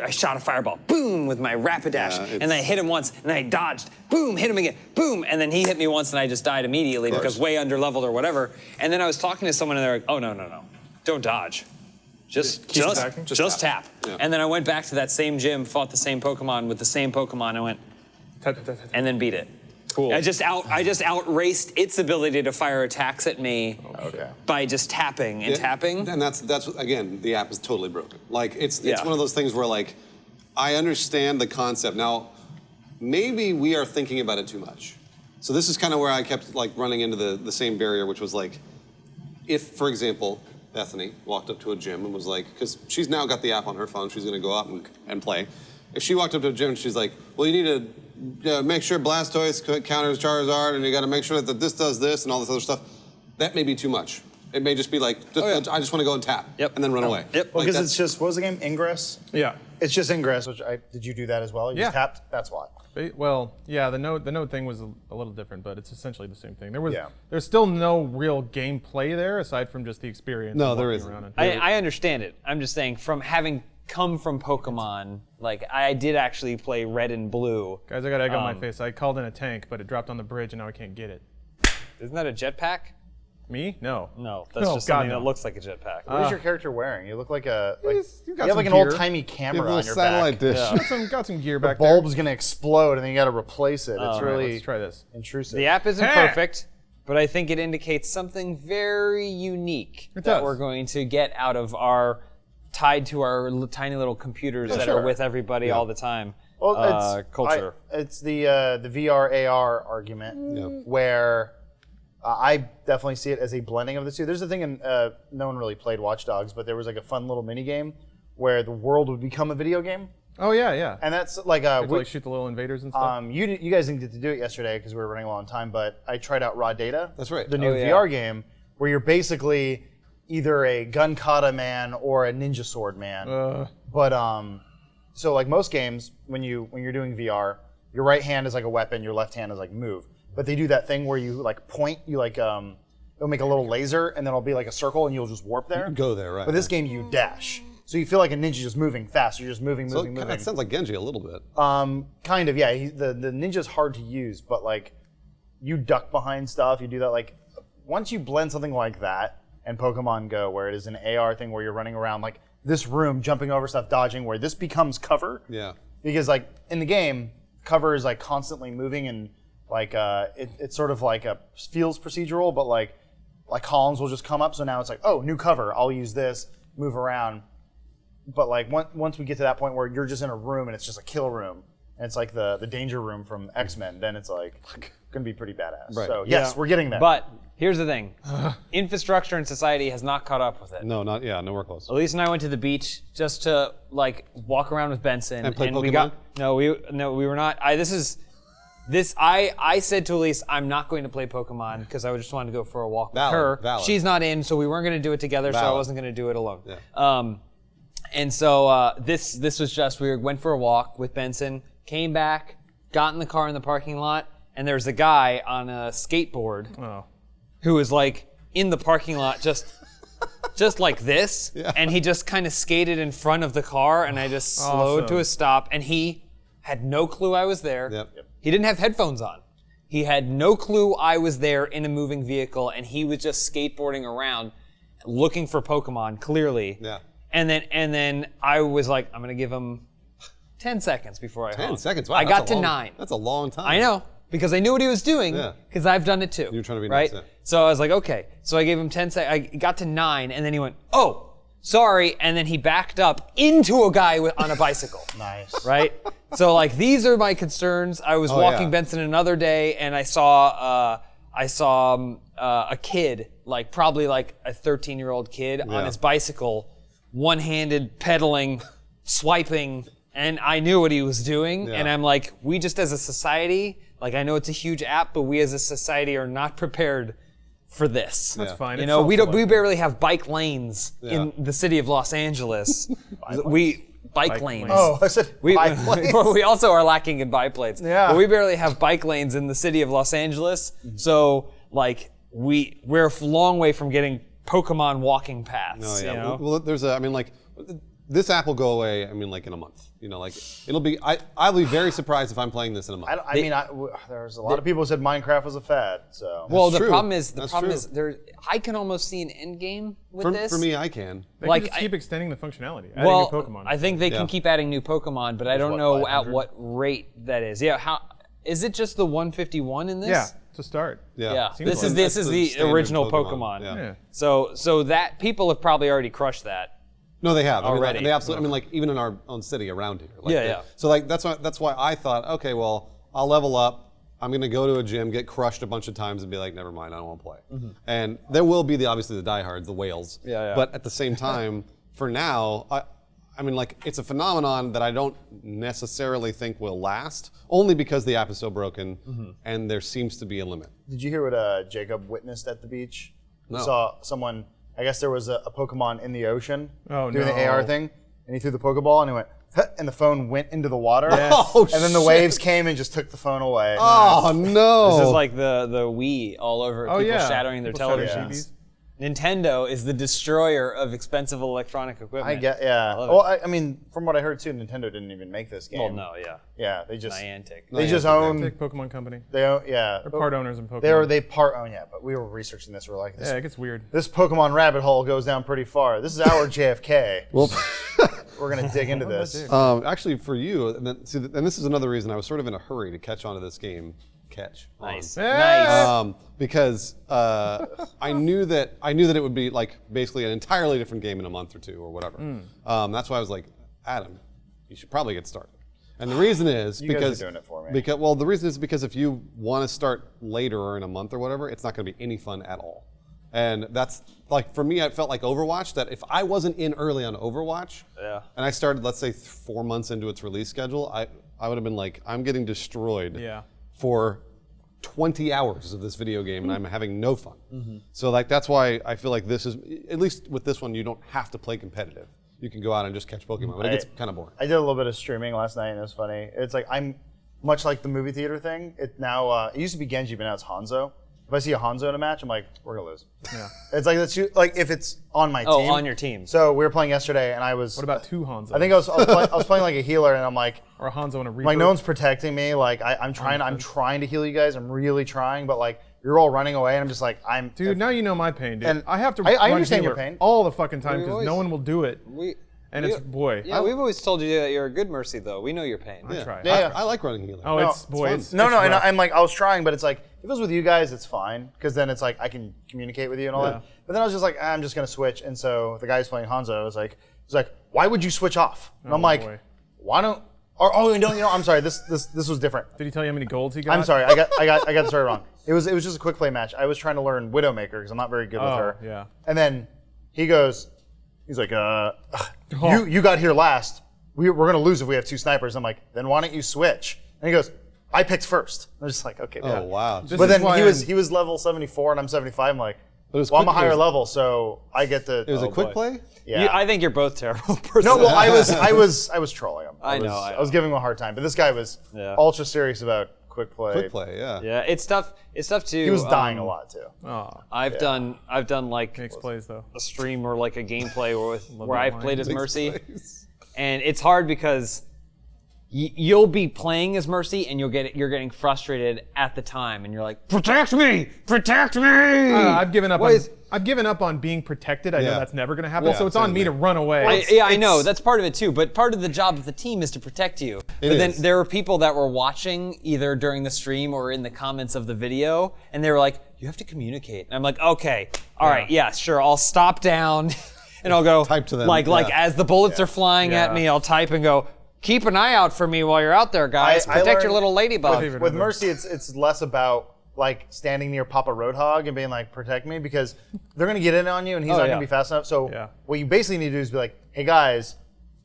Speaker 1: I shot a fireball, boom, with my Rapidash,
Speaker 3: Yeah,
Speaker 1: and then I hit him once, and then I dodged, boom, hit him again, boom, and then he hit me once, and I just died immediately because way under leveled or whatever. And then I was talking to someone, and they're like, oh no, don't dodge, just
Speaker 4: attacking?
Speaker 1: tap.
Speaker 3: Yeah.
Speaker 1: And then I went back to that same gym, fought the same Pokemon with the same Pokemon, and went,
Speaker 4: Tap, tap, tap, tap.
Speaker 1: and then beat it.
Speaker 4: Cool.
Speaker 1: I just outraced its ability to fire attacks at me
Speaker 2: Okay.
Speaker 1: by just tapping and tapping.
Speaker 3: And that's again, the app is totally broken. Like it's
Speaker 1: Yeah.
Speaker 3: one of those things where like I understand the concept. Now, maybe we are thinking about it too much. So this is kind of where I kept like running into the same barrier, which was like, if, for example, Bethany walked up to a gym and was like, because she's now got the app on her phone, she's gonna go out and play. If she walked up to a gym and she's like, well, you need to make sure Blastoise counters Charizard, and you got to make sure that this does this and all this other stuff. that may be too much. It may just be like, I just want to go and tap,
Speaker 1: Yep.
Speaker 3: and then run away.
Speaker 1: Yep.
Speaker 2: Well,
Speaker 3: Like,
Speaker 2: because
Speaker 3: that's-
Speaker 2: it's just, what was the game? Ingress?
Speaker 4: Yeah.
Speaker 2: It's just Ingress, which did you do that as well? You just
Speaker 4: Yeah.
Speaker 2: tapped? That's why.
Speaker 4: Well, yeah, the node thing was a little different, but it's essentially the same thing.
Speaker 2: Yeah.
Speaker 4: There's still no real gameplay there aside from just the experience.
Speaker 3: No,
Speaker 4: of
Speaker 3: there
Speaker 4: walking
Speaker 3: isn't.
Speaker 4: around and-
Speaker 1: I understand it. I'm just saying, from having come from Pokemon, like I did actually play Red and Blue.
Speaker 4: Guys, I got egg on my face. I called in a tank, but it dropped on the bridge, and now I can't get it.
Speaker 1: Isn't that a jetpack?
Speaker 4: Me? No.
Speaker 1: No, that's
Speaker 4: Oh,
Speaker 1: just
Speaker 4: God,
Speaker 1: something
Speaker 4: no.
Speaker 1: that looks like a jetpack.
Speaker 2: What is your character wearing? You look like a,
Speaker 4: He's got
Speaker 2: you have
Speaker 4: some
Speaker 2: like an
Speaker 4: gear.
Speaker 2: old-timey
Speaker 3: You have a
Speaker 2: camera
Speaker 3: little
Speaker 2: on your
Speaker 3: satellite
Speaker 2: back.
Speaker 3: dish.
Speaker 4: Got some gear back
Speaker 2: Bulb's gonna explode, and then you gotta replace it. It's
Speaker 4: there.
Speaker 2: really
Speaker 4: Let's try this.
Speaker 2: intrusive.
Speaker 1: The app isn't
Speaker 4: Hey!
Speaker 1: perfect, but I think it indicates something very unique
Speaker 4: It
Speaker 1: that
Speaker 4: does.
Speaker 1: we're going to get out of our tied to our tiny little computers that
Speaker 2: sure.
Speaker 1: are with everybody all the time.
Speaker 2: Well,
Speaker 1: Culture.
Speaker 2: It's the VR AR argument where I definitely see it as a blending of the two. There's a thing in no one really played Watch Dogs, but there was like a fun little mini game where the world would become a video game,
Speaker 4: Oh, yeah, yeah.
Speaker 2: and that's like
Speaker 4: To, like, shoot the little invaders and stuff.
Speaker 2: you guys didn't get to do it yesterday because we were running low on time, but I tried out Raw Data.
Speaker 3: That's right.
Speaker 2: The new
Speaker 1: Oh, yeah.
Speaker 2: VR game where you're basically either a gun kata man or a ninja sword man. But so like most games, when you're doing VR, your right hand is like a weapon, your left hand is like move. But they do that thing where you like point, you like it'll make a little laser and then it'll be like a circle and you'll just warp there.
Speaker 3: Go there, right?
Speaker 2: But this game you dash. So you feel like a ninja just moving fast. You're just moving.
Speaker 3: So that sounds like Genji a little bit.
Speaker 2: Kind of, yeah. The ninja's hard to use, but like you duck behind stuff. You do that. Like once you blend something like that and Pokemon Go, where it is an AR thing where you're running around like this room, jumping over stuff, dodging, where this becomes cover.
Speaker 3: Yeah.
Speaker 2: Because like in the game, cover is like constantly moving and like it's sort of like feels procedural, but like columns will just come up. So now it's like, oh, new cover. I'll use this. Move around. But like once we get to that point where you're just in a room and it's just a kill room and it's like the danger room from X-Men, then it's like gonna be pretty badass.
Speaker 3: Right.
Speaker 2: So yes, we're getting there.
Speaker 1: But here's the thing: infrastructure and society has not caught up with it.
Speaker 3: No, nowhere close.
Speaker 1: Elise and I went to the beach just to like walk around with Benson,
Speaker 3: And play
Speaker 1: we
Speaker 3: Pokemon?
Speaker 1: got we were not. I said to Elise, I'm not going to play Pokemon because I just wanted to go for a walk with her.
Speaker 3: Valid.
Speaker 1: She's not in, so we weren't going to do it together. So I
Speaker 3: Valid.
Speaker 1: wasn't going to do it alone.
Speaker 3: Yeah.
Speaker 1: And so this was just we went for a walk with Benson, came back, got in the car in the parking lot, and there's a guy on a skateboard
Speaker 4: Oh.
Speaker 1: who was like in the parking lot just like this, and he just kind of skated in front of the car, and I just slowed to a stop, and he had no clue I was there.
Speaker 3: Yep.
Speaker 1: He didn't have headphones on. He had no clue I was there in a moving vehicle, and he was just skateboarding around looking for Pokemon, clearly.
Speaker 3: Yeah.
Speaker 1: And then I was like, I'm gonna give him 10 seconds before I
Speaker 3: 10
Speaker 1: honk.
Speaker 3: seconds. Wow.
Speaker 1: I
Speaker 3: that's
Speaker 1: got
Speaker 3: a
Speaker 1: to
Speaker 3: long-
Speaker 1: 9.
Speaker 3: That's a long time.
Speaker 1: I know, because I knew what he was doing,
Speaker 3: Yeah.
Speaker 1: because I've done it too.
Speaker 3: You were trying to be
Speaker 1: right?
Speaker 3: nice, yeah.
Speaker 1: So I was like, okay. So I gave him 10 seconds. I got to 9, and then he went, oh, sorry, and then he backed up into a guy on a bicycle.
Speaker 2: nice.
Speaker 1: Right? So like these are my concerns. I was walking
Speaker 3: yeah.
Speaker 1: Benson another day, and I saw a kid, like probably like a 13-year-old kid on his bicycle, one-handed pedaling, swiping, and I knew what he was doing.
Speaker 3: Yeah.
Speaker 1: And I'm like, we just as a society, like I know it's a huge app, but we as a society are not prepared for this.
Speaker 4: That's fine.
Speaker 1: You
Speaker 4: It's
Speaker 1: know, we
Speaker 4: self-selected.
Speaker 1: barely have bike lanes in the city of Los Angeles. Bike lanes.
Speaker 2: Oh, I said
Speaker 1: We,
Speaker 2: biplanes.
Speaker 1: we also are lacking in biplanes.
Speaker 2: Yeah.
Speaker 1: But we barely have bike lanes in the city of Los Angeles. So, like, we're a long way from getting Pokemon walking paths.
Speaker 3: Oh yeah.
Speaker 1: You know?
Speaker 3: Well, there's a. I mean, like, this app will go away. I mean, like in a month. You know, like it'll be. I'll be very surprised if I'm playing this in a month.
Speaker 2: There's a lot of people who said Minecraft was a fad. So
Speaker 1: Well, the
Speaker 3: true.
Speaker 1: problem is
Speaker 3: That's true.
Speaker 1: there. I can almost see an end game with this.
Speaker 3: For me, I can.
Speaker 4: They
Speaker 1: like,
Speaker 4: can just
Speaker 1: I-
Speaker 4: keep extending the functionality, adding
Speaker 1: well,
Speaker 4: new Pokemon.
Speaker 1: I think they
Speaker 3: Yeah.
Speaker 1: can keep adding new Pokemon, but I don't
Speaker 2: what,
Speaker 1: know at
Speaker 2: 500?
Speaker 1: what rate that is. Yeah, how is it just the 151 in this?
Speaker 4: yeah, to start.
Speaker 1: Yeah.
Speaker 3: Seems
Speaker 1: This
Speaker 3: like
Speaker 1: is
Speaker 3: that's
Speaker 1: the
Speaker 3: standard
Speaker 1: original Pokemon.
Speaker 3: Yeah.
Speaker 4: Yeah.
Speaker 1: So that people have probably already crushed that.
Speaker 3: No, they have.
Speaker 1: Already.
Speaker 3: I mean, they absolutely. I mean, like even in our own city around here. Like,
Speaker 1: Yeah, yeah.
Speaker 3: So like that's why I thought, okay, well, I'll level up. I'm gonna go to a gym, get crushed a bunch of times, and be like, never mind, I don't want to play. And there will be obviously the diehards, the whales.
Speaker 1: Yeah.
Speaker 3: But at the same time, for now, I mean, like it's a phenomenon that I don't necessarily think will last, only because the app is so broken, and there seems to be a limit.
Speaker 2: did you hear what Jacob witnessed at the beach? saw someone. I guess there was a Pokemon in the ocean
Speaker 4: Oh,
Speaker 2: doing
Speaker 4: no.
Speaker 2: the AR thing, and he threw the Pokeball and he went, "Huh," and the phone went into the water.
Speaker 3: Oh,
Speaker 2: and then the
Speaker 3: shit.
Speaker 2: waves came and just took the phone away.
Speaker 3: Oh no!
Speaker 1: This is like the Wii all over
Speaker 4: Oh,
Speaker 1: people
Speaker 4: yeah.
Speaker 1: shattering their
Speaker 4: People shattering
Speaker 1: televisions.
Speaker 4: TVs.
Speaker 1: Nintendo is the destroyer of expensive electronic equipment.
Speaker 2: I get, yeah.
Speaker 1: love it.
Speaker 2: Well, I mean, from what I heard too, Nintendo didn't even make this game.
Speaker 1: Well, no, yeah.
Speaker 2: Yeah, they just
Speaker 1: Niantic.
Speaker 2: they just
Speaker 3: Niantic,
Speaker 2: own.
Speaker 4: Big Pokemon company.
Speaker 2: They own, yeah.
Speaker 4: They're part owners in Pokemon.
Speaker 2: They part own, yeah. But we were researching this. We're like,
Speaker 4: Yeah, it gets weird.
Speaker 2: this Pokemon rabbit hole goes down pretty far. This is our JFK.
Speaker 3: well,
Speaker 2: We're gonna dig into this.
Speaker 3: actually, for you, and this is another reason I was sort of in a hurry to catch on to this game.
Speaker 1: Nice.
Speaker 4: Yeah.
Speaker 1: Nice.
Speaker 3: Because I knew that it would be like basically an entirely different game in a month or two or whatever. That's why I was like, Adam, you should probably get started. And the reason is
Speaker 2: You guys are
Speaker 3: because
Speaker 2: doing it for me.
Speaker 3: the reason is because if you want to start later or in a month or whatever, it's not going to be any fun at all. And that's like for me, I felt like Overwatch. That if I wasn't in early on Overwatch,
Speaker 1: Yeah.
Speaker 3: and I started, let's say, 4 months into its release schedule, I would have been like, I'm getting destroyed.
Speaker 4: Yeah.
Speaker 3: For 20 hours of this video game and I'm having no fun.
Speaker 2: Mm-hmm.
Speaker 3: So like that's why I feel like this is, at least with this one, you don't have to play competitive. You can go out and just catch Pokemon, but it gets kind of boring.
Speaker 2: I did a little bit of streaming last night, and it was funny. It's like I'm much like the movie theater thing. It now it used to be Genji, but now it's Hanzo. If I see a Hanzo in a match, I'm like, we're gonna lose.
Speaker 4: Yeah.
Speaker 2: It's like that's like if it's on my
Speaker 1: Oh,
Speaker 2: team.
Speaker 1: on your team.
Speaker 2: So we were playing yesterday, and I was.
Speaker 4: What about two Hanzos?
Speaker 2: I think I was playing like a healer, and I'm like,
Speaker 4: Or a Hanzo and a Reaper.
Speaker 2: like no one's protecting me. Like I'm trying to heal you guys. I'm really trying, but like you're all running away, and I'm just like
Speaker 4: Dude, now you know my pain, dude.
Speaker 2: And
Speaker 4: I have to
Speaker 2: I
Speaker 4: run
Speaker 2: understand your
Speaker 4: healer
Speaker 2: pain.
Speaker 4: all the fucking time
Speaker 1: We
Speaker 4: because
Speaker 1: always-
Speaker 4: no one will do it. And it's, boy.
Speaker 1: Yeah, we've always told you that you're a good Mercy, though. We know your pain.
Speaker 4: I try.
Speaker 2: Yeah.
Speaker 3: I like running healer.
Speaker 4: Oh,
Speaker 2: No,
Speaker 4: it's, boy,
Speaker 3: fun.
Speaker 4: it's
Speaker 2: No,
Speaker 4: it's
Speaker 2: no, and
Speaker 4: rough.
Speaker 2: I'm like, I was trying, but it's like, if it was with you guys, it's fine, because then it's like, I can communicate with you and all
Speaker 4: Yeah.
Speaker 2: that. But then I was just like, I'm just going to switch. And so the guy who's playing Hanzo was like, why would you switch off? And I'm like,
Speaker 4: boy.
Speaker 2: why don't, I'm sorry, this was different.
Speaker 4: Did he tell you how many golds he got?
Speaker 2: I'm sorry, I got the story wrong. It was just a quick play match. I was trying to learn Widowmaker, because I'm not very good with
Speaker 4: Oh,
Speaker 2: her.
Speaker 4: yeah.
Speaker 2: And then he's like, you got here last. We're going to lose if we have two snipers. I'm like, then why don't you switch? And he goes, I picked first. I'm just like, okay.
Speaker 3: Oh, wow.
Speaker 4: This
Speaker 2: But
Speaker 4: is
Speaker 2: then
Speaker 4: why
Speaker 2: he was level 74 and I'm 75. I'm like,
Speaker 3: But it was
Speaker 2: well, I'm a
Speaker 3: quick- it
Speaker 2: higher
Speaker 3: was-
Speaker 2: level, so I get the.
Speaker 3: It was a quick play?
Speaker 2: Yeah.
Speaker 1: I think you're both terrible persons.
Speaker 2: No, well, I was trolling him.
Speaker 1: I know.
Speaker 2: I was giving him a hard time, but this guy was
Speaker 1: Yeah.
Speaker 2: ultra serious about quick play.
Speaker 3: Quick play, yeah.
Speaker 1: Yeah, it's tough. It's tough to.
Speaker 2: He was dying a lot too.
Speaker 4: Oh,
Speaker 1: I've done like
Speaker 4: makes plays though.
Speaker 1: a stream or like a gameplay where
Speaker 4: that
Speaker 1: I've
Speaker 4: line.
Speaker 1: played as
Speaker 3: Big
Speaker 1: Mercy,
Speaker 3: plays.
Speaker 1: and it's hard because you'll be playing as Mercy and you're getting frustrated at the time, and you're like, protect me, protect me.
Speaker 4: I've given up.
Speaker 1: What
Speaker 4: On,
Speaker 1: is-
Speaker 4: I've given up on being protected. I know
Speaker 3: Yeah.
Speaker 4: that's never going to happen.
Speaker 3: Yeah,
Speaker 4: so it's on
Speaker 3: same
Speaker 4: me to
Speaker 3: thing.
Speaker 4: run away.
Speaker 1: I know that's part of it too, but part of the job of the team is to protect you. But then
Speaker 3: is.
Speaker 1: there were people that were watching either during the stream or in the comments of the video, and they were like, "You have to communicate." And I'm like, "Okay, all right, yeah, sure. I'll stop down, and I'll go
Speaker 3: Type to them,
Speaker 1: Like
Speaker 3: yeah.
Speaker 1: as the bullets are flying at
Speaker 4: Yeah.
Speaker 1: me, I'll type and go, "Keep an eye out for me while you're out there, guys.
Speaker 2: I
Speaker 1: Protect your
Speaker 2: learned-
Speaker 1: little ladybug."
Speaker 4: Favorite
Speaker 2: With
Speaker 4: number.
Speaker 2: Mercy, it's less about like standing near Papa Roadhog and being like, protect me, because they're gonna get in on you and he's not
Speaker 1: yeah.
Speaker 2: gonna be fast enough. So
Speaker 4: Yeah.
Speaker 2: what you basically need to do is be like, hey guys,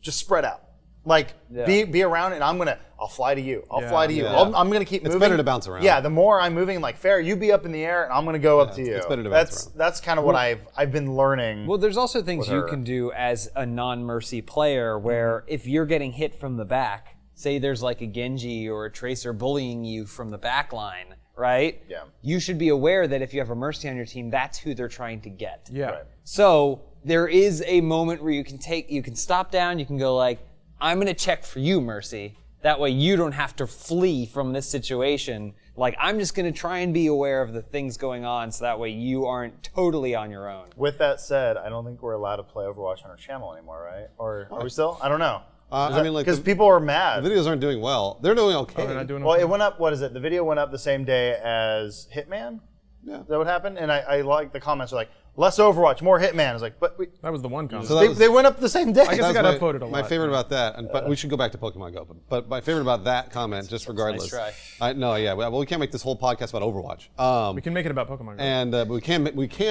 Speaker 2: just spread out. Like be around and I'll fly to you. I'll
Speaker 4: Yeah.
Speaker 2: fly to you.
Speaker 3: Yeah.
Speaker 2: I'm gonna keep moving.
Speaker 3: better to bounce around.
Speaker 2: Yeah, the more I'm moving, like fair, you be up in the air and I'm gonna go up to you.
Speaker 3: it's better to bounce around.
Speaker 2: That's kind of what I've been learning.
Speaker 1: Well, there's also things you
Speaker 2: her.
Speaker 1: can do as a non-Mercy player where if you're getting hit from the back, say there's like a Genji or a Tracer bullying you from the back line, right?
Speaker 2: Yeah.
Speaker 1: You should be aware that if you have a Mercy on your team, that's who they're trying to get.
Speaker 4: Yeah.
Speaker 2: Right.
Speaker 1: So there is a moment where you can stop down, you can go like, I'm gonna check for you, Mercy. That way you don't have to flee from this situation. Like, I'm just gonna try and be aware of the things going on so that way you aren't totally on your own.
Speaker 2: With that said, I don't think we're allowed to play Overwatch on our channel anymore, right? Or are we still? I don't know.
Speaker 3: I mean, like
Speaker 2: because
Speaker 3: the
Speaker 2: people are mad.
Speaker 3: videos aren't doing well. They're doing okay.
Speaker 4: They're not doing
Speaker 2: Well,
Speaker 4: okay.
Speaker 2: it went up. What is it? The video went up the same day as Hitman.
Speaker 3: Yeah.
Speaker 2: Is that what happened? And I like the comments were like, less Overwatch, more Hitman. I was like, but
Speaker 4: That was the one comment.
Speaker 3: So that was-
Speaker 2: they went up the same day.
Speaker 4: I guess it got upvoted a lot.
Speaker 3: My favorite about that, but we should go back to Pokemon Go. But my favorite about that comment, just regardless.
Speaker 1: try.
Speaker 3: Well, we can't make this whole podcast about Overwatch.
Speaker 4: we can make it about Pokemon Go.
Speaker 3: And but we can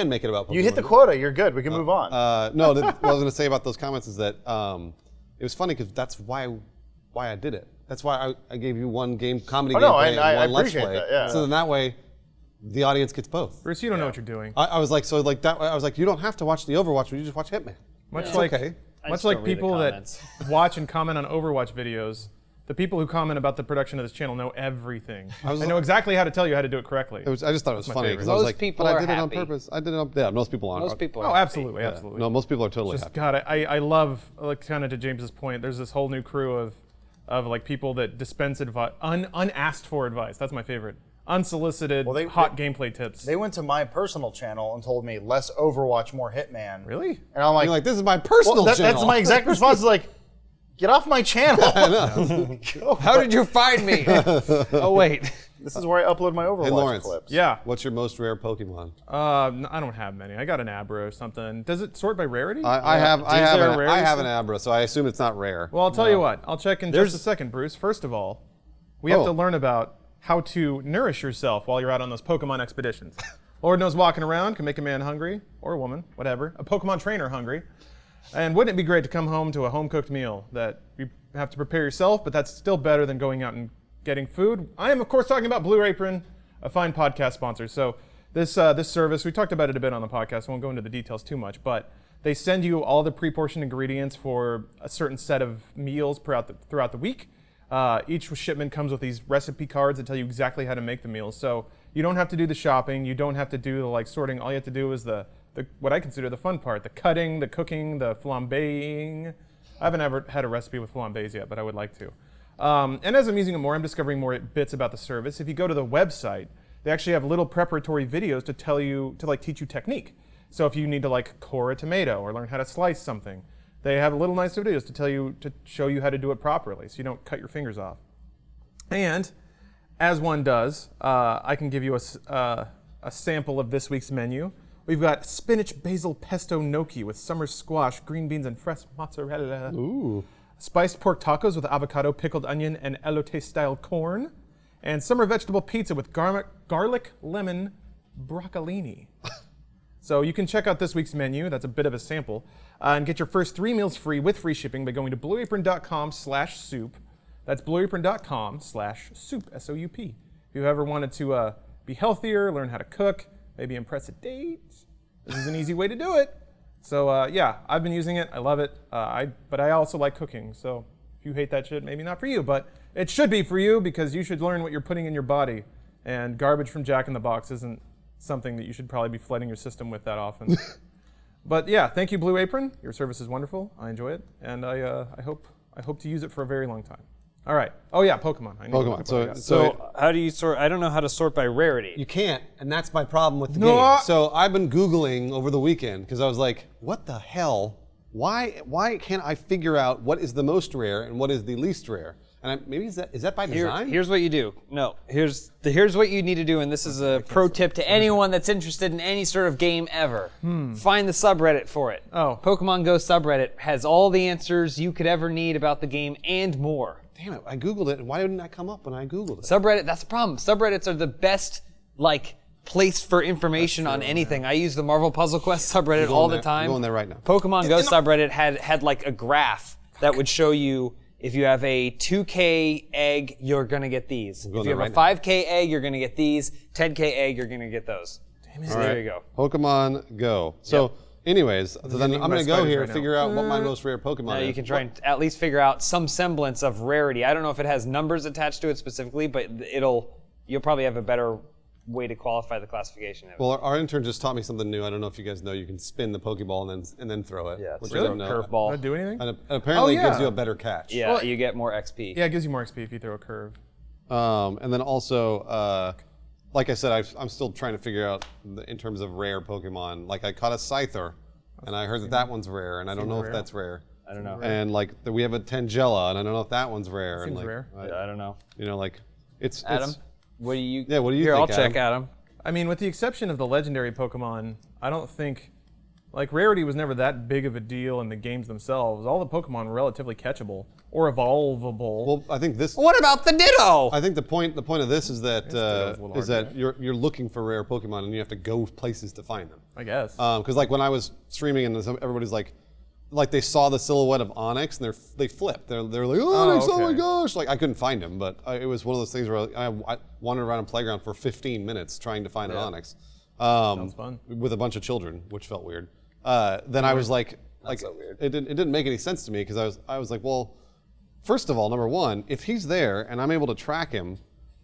Speaker 3: make it about Pokemon.
Speaker 2: You hit the
Speaker 3: Go.
Speaker 2: quota. You're good. We can move on.
Speaker 3: No, what I was going to say about those comments is that it was funny because that's why I did it. That's why I gave you one game comedy
Speaker 2: Oh, no,
Speaker 3: gameplay
Speaker 2: I
Speaker 3: and one Let's
Speaker 2: appreciate
Speaker 3: Play.
Speaker 2: that, yeah.
Speaker 3: So then that way, the audience gets both.
Speaker 4: Bruce, you don't know what you're doing.
Speaker 3: I was like, so like that. I was like, you don't have to watch the Overwatch, but you just watch Hitman.
Speaker 4: Much
Speaker 3: It's
Speaker 4: like
Speaker 3: okay.
Speaker 1: I
Speaker 4: much
Speaker 1: just
Speaker 4: like
Speaker 1: don't read the
Speaker 4: people that
Speaker 1: comments.
Speaker 4: watch and comment on Overwatch videos, the people who comment about the production of this channel know everything. I know exactly how to tell you how to do it correctly.
Speaker 3: I just thought it was
Speaker 4: my
Speaker 3: funny
Speaker 4: favorite.
Speaker 3: because I was
Speaker 1: Most
Speaker 3: like,
Speaker 1: people
Speaker 3: but I
Speaker 1: are
Speaker 3: did it on
Speaker 1: happy.
Speaker 3: purpose. I did it on. Yeah, most people aren't.
Speaker 1: Most people are
Speaker 4: Oh,
Speaker 1: happy.
Speaker 4: absolutely,
Speaker 3: Yeah.
Speaker 4: absolutely.
Speaker 3: No, most people are totally
Speaker 4: Just
Speaker 3: happy.
Speaker 4: God, I love, like, kind of to James's point. There's this whole new crew of like people that dispense advice, unasked for advice. That's my favorite. Unsolicited, hot gameplay tips.
Speaker 2: They went to my personal channel and told me less Overwatch, more Hitman.
Speaker 4: Really?
Speaker 2: And I'm like,
Speaker 3: You're like, this is my personal channel.
Speaker 2: That's my exact response. Is like, get off my channel.
Speaker 1: How did you find me? Oh wait.
Speaker 2: This is where I upload my Overwatch
Speaker 3: Lawrence.
Speaker 2: clips.
Speaker 4: Yeah.
Speaker 3: What's your most rare Pokemon?
Speaker 4: I don't have many. I got an Abra or something. Does it sort by rarity?
Speaker 3: I have
Speaker 4: there a
Speaker 3: an,
Speaker 4: rare
Speaker 3: I have an
Speaker 4: system?
Speaker 3: Abra, so I assume it's not rare.
Speaker 4: Well, I'll tell you what. I'll check in just a second, Bruce. First of all, we have to learn about how to nourish yourself while you're out on those Pokemon expeditions. Lord knows walking around can make a man hungry, or a woman, whatever. A Pokemon trainer hungry. And wouldn't it be great to come home to a home-cooked meal that you have to prepare yourself, but that's still better than going out and getting food? I am, of course, talking about Blue Apron, a fine podcast sponsor. So this service, we talked about it a bit on the podcast. I won't go into the details too much, but they send you all the pre-portioned ingredients for a certain set of meals throughout the week. Each shipment comes with these recipe cards that tell you exactly how to make the meals. So you don't have to do the shopping. You don't have to do the sorting. All you have to do is the what I consider the fun part, the cutting, the cooking, the flambeing. I haven't ever had a recipe with flambés yet, but I would like to. And as I'm using it more, I'm discovering more bits about the service. If you go to the website, they actually have little preparatory videos to tell you, to teach you technique. So if you need to core a tomato or learn how to slice something, they have little nice videos to show you how to do it properly so you don't cut your fingers off. And as one does, I can give you a sample of this week's menu. We've got spinach basil pesto gnocchi with summer squash, green beans, and fresh mozzarella.
Speaker 3: Ooh.
Speaker 4: Spiced pork tacos with avocado, pickled onion, and elote-style corn. And summer vegetable pizza with garlic lemon broccolini. So you can check out this week's menu. That's a bit of a sample. And get your first 3 meals free with free shipping by going to blueapron.com/soup. That's blueapron.com/soup, S-O-U-P. If you ever wanted to be healthier, learn how to cook, maybe impress a date, this is an easy way to do it. So yeah, I've been using it. I love it. But I also like cooking. So if you hate that shit, maybe not for you. But it should be for you because you should learn what you're putting in your body. And garbage from Jack in the Box isn't something that you should probably be flooding your system with that often. But yeah, thank you, Blue Apron. Your service is wonderful. I enjoy it, and I hope to use it for a very long time. All right. Oh yeah, Pokemon. I know
Speaker 3: Pokemon.
Speaker 4: what I got.
Speaker 1: So how do you sort? I don't know how to sort by rarity.
Speaker 3: You can't, and that's my problem with the
Speaker 4: No.
Speaker 3: game. So I've been Googling over the weekend because I was like, what the hell? Why can't I figure out what is the most rare and what is the least rare? And maybe is that by design?
Speaker 1: Here's what you do. No, here's what you need to do, and this is a pro tip to anyone that's interested in any sort of game ever. Find the subreddit for it.
Speaker 4: Oh.
Speaker 1: Pokemon Go subreddit has all the answers you could ever need about the game and more.
Speaker 3: Damn it, I Googled it, and why didn't that come up when I Googled it?
Speaker 1: Subreddit, that's the problem. Subreddits are the best, place for information on anything. I use the Marvel Puzzle Quest subreddit all the time.
Speaker 3: I'm going there right now.
Speaker 1: Pokemon Go subreddit had a graph that would show you if you have a 2K egg, you're gonna get these. If you have a 5K egg, you're gonna get these. 10K egg, you're gonna get those. So there you go.
Speaker 3: Pokemon Go. So, anyways, so then I'm going to go here and figure out what my most rare Pokemon
Speaker 1: Now
Speaker 3: is.
Speaker 1: you can try and at least figure out some semblance of rarity. I don't know if it has numbers attached to it specifically, but you'll probably have a better way to qualify the classification of it.
Speaker 3: Well, our intern just taught me something new. I don't know if you guys know you can spin the Pokeball and then throw it.
Speaker 1: Yeah, it's
Speaker 3: which I
Speaker 1: a
Speaker 3: didn't know.
Speaker 1: curveball.
Speaker 4: Does that do anything?
Speaker 3: And apparently
Speaker 4: Oh,
Speaker 3: it gives
Speaker 4: yeah.
Speaker 3: you a better catch.
Speaker 1: Yeah,
Speaker 4: Well,
Speaker 1: you get more XP.
Speaker 4: Yeah, it gives you more XP if you throw a curve.
Speaker 3: And then also, like I said, I'm still trying to figure out in terms of rare Pokemon. Like I caught a Scyther, and I heard that one's rare, and I don't know if that's rare.
Speaker 1: I don't know.
Speaker 3: And we have a Tangela, and I don't know if that one's rare.
Speaker 4: Seems
Speaker 3: and
Speaker 4: rare.
Speaker 1: I don't know.
Speaker 3: It's
Speaker 1: Adam, what do you?
Speaker 3: Yeah, what do you
Speaker 1: Here,
Speaker 3: think,
Speaker 1: I'll check Adam.
Speaker 4: I mean, with the exception of the legendary Pokemon, I don't think, rarity was never that big of a deal in the games themselves. All the Pokemon were relatively catchable or evolvable.
Speaker 3: Well, I think this.
Speaker 1: What about the Ditto?
Speaker 3: I think the point of this is that
Speaker 4: Ditto's a little hard to
Speaker 3: you're looking for rare Pokemon and you have to go places to find them.
Speaker 4: I guess.
Speaker 3: Because when I was streaming and everybody's like, like they saw the silhouette of Onyx and they flipped. They're like, Onyx, oh my
Speaker 4: okay.
Speaker 3: gosh! Like I couldn't find him, but it was one of those things where I wandered around a playground for 15 minutes trying to find an Onyx.
Speaker 4: Sounds fun.
Speaker 3: With a bunch of children, which felt weird. Then I was like
Speaker 1: so weird.
Speaker 3: It didn't make any sense to me because I was like, well, first of all, number one, if he's there and I'm able to track him,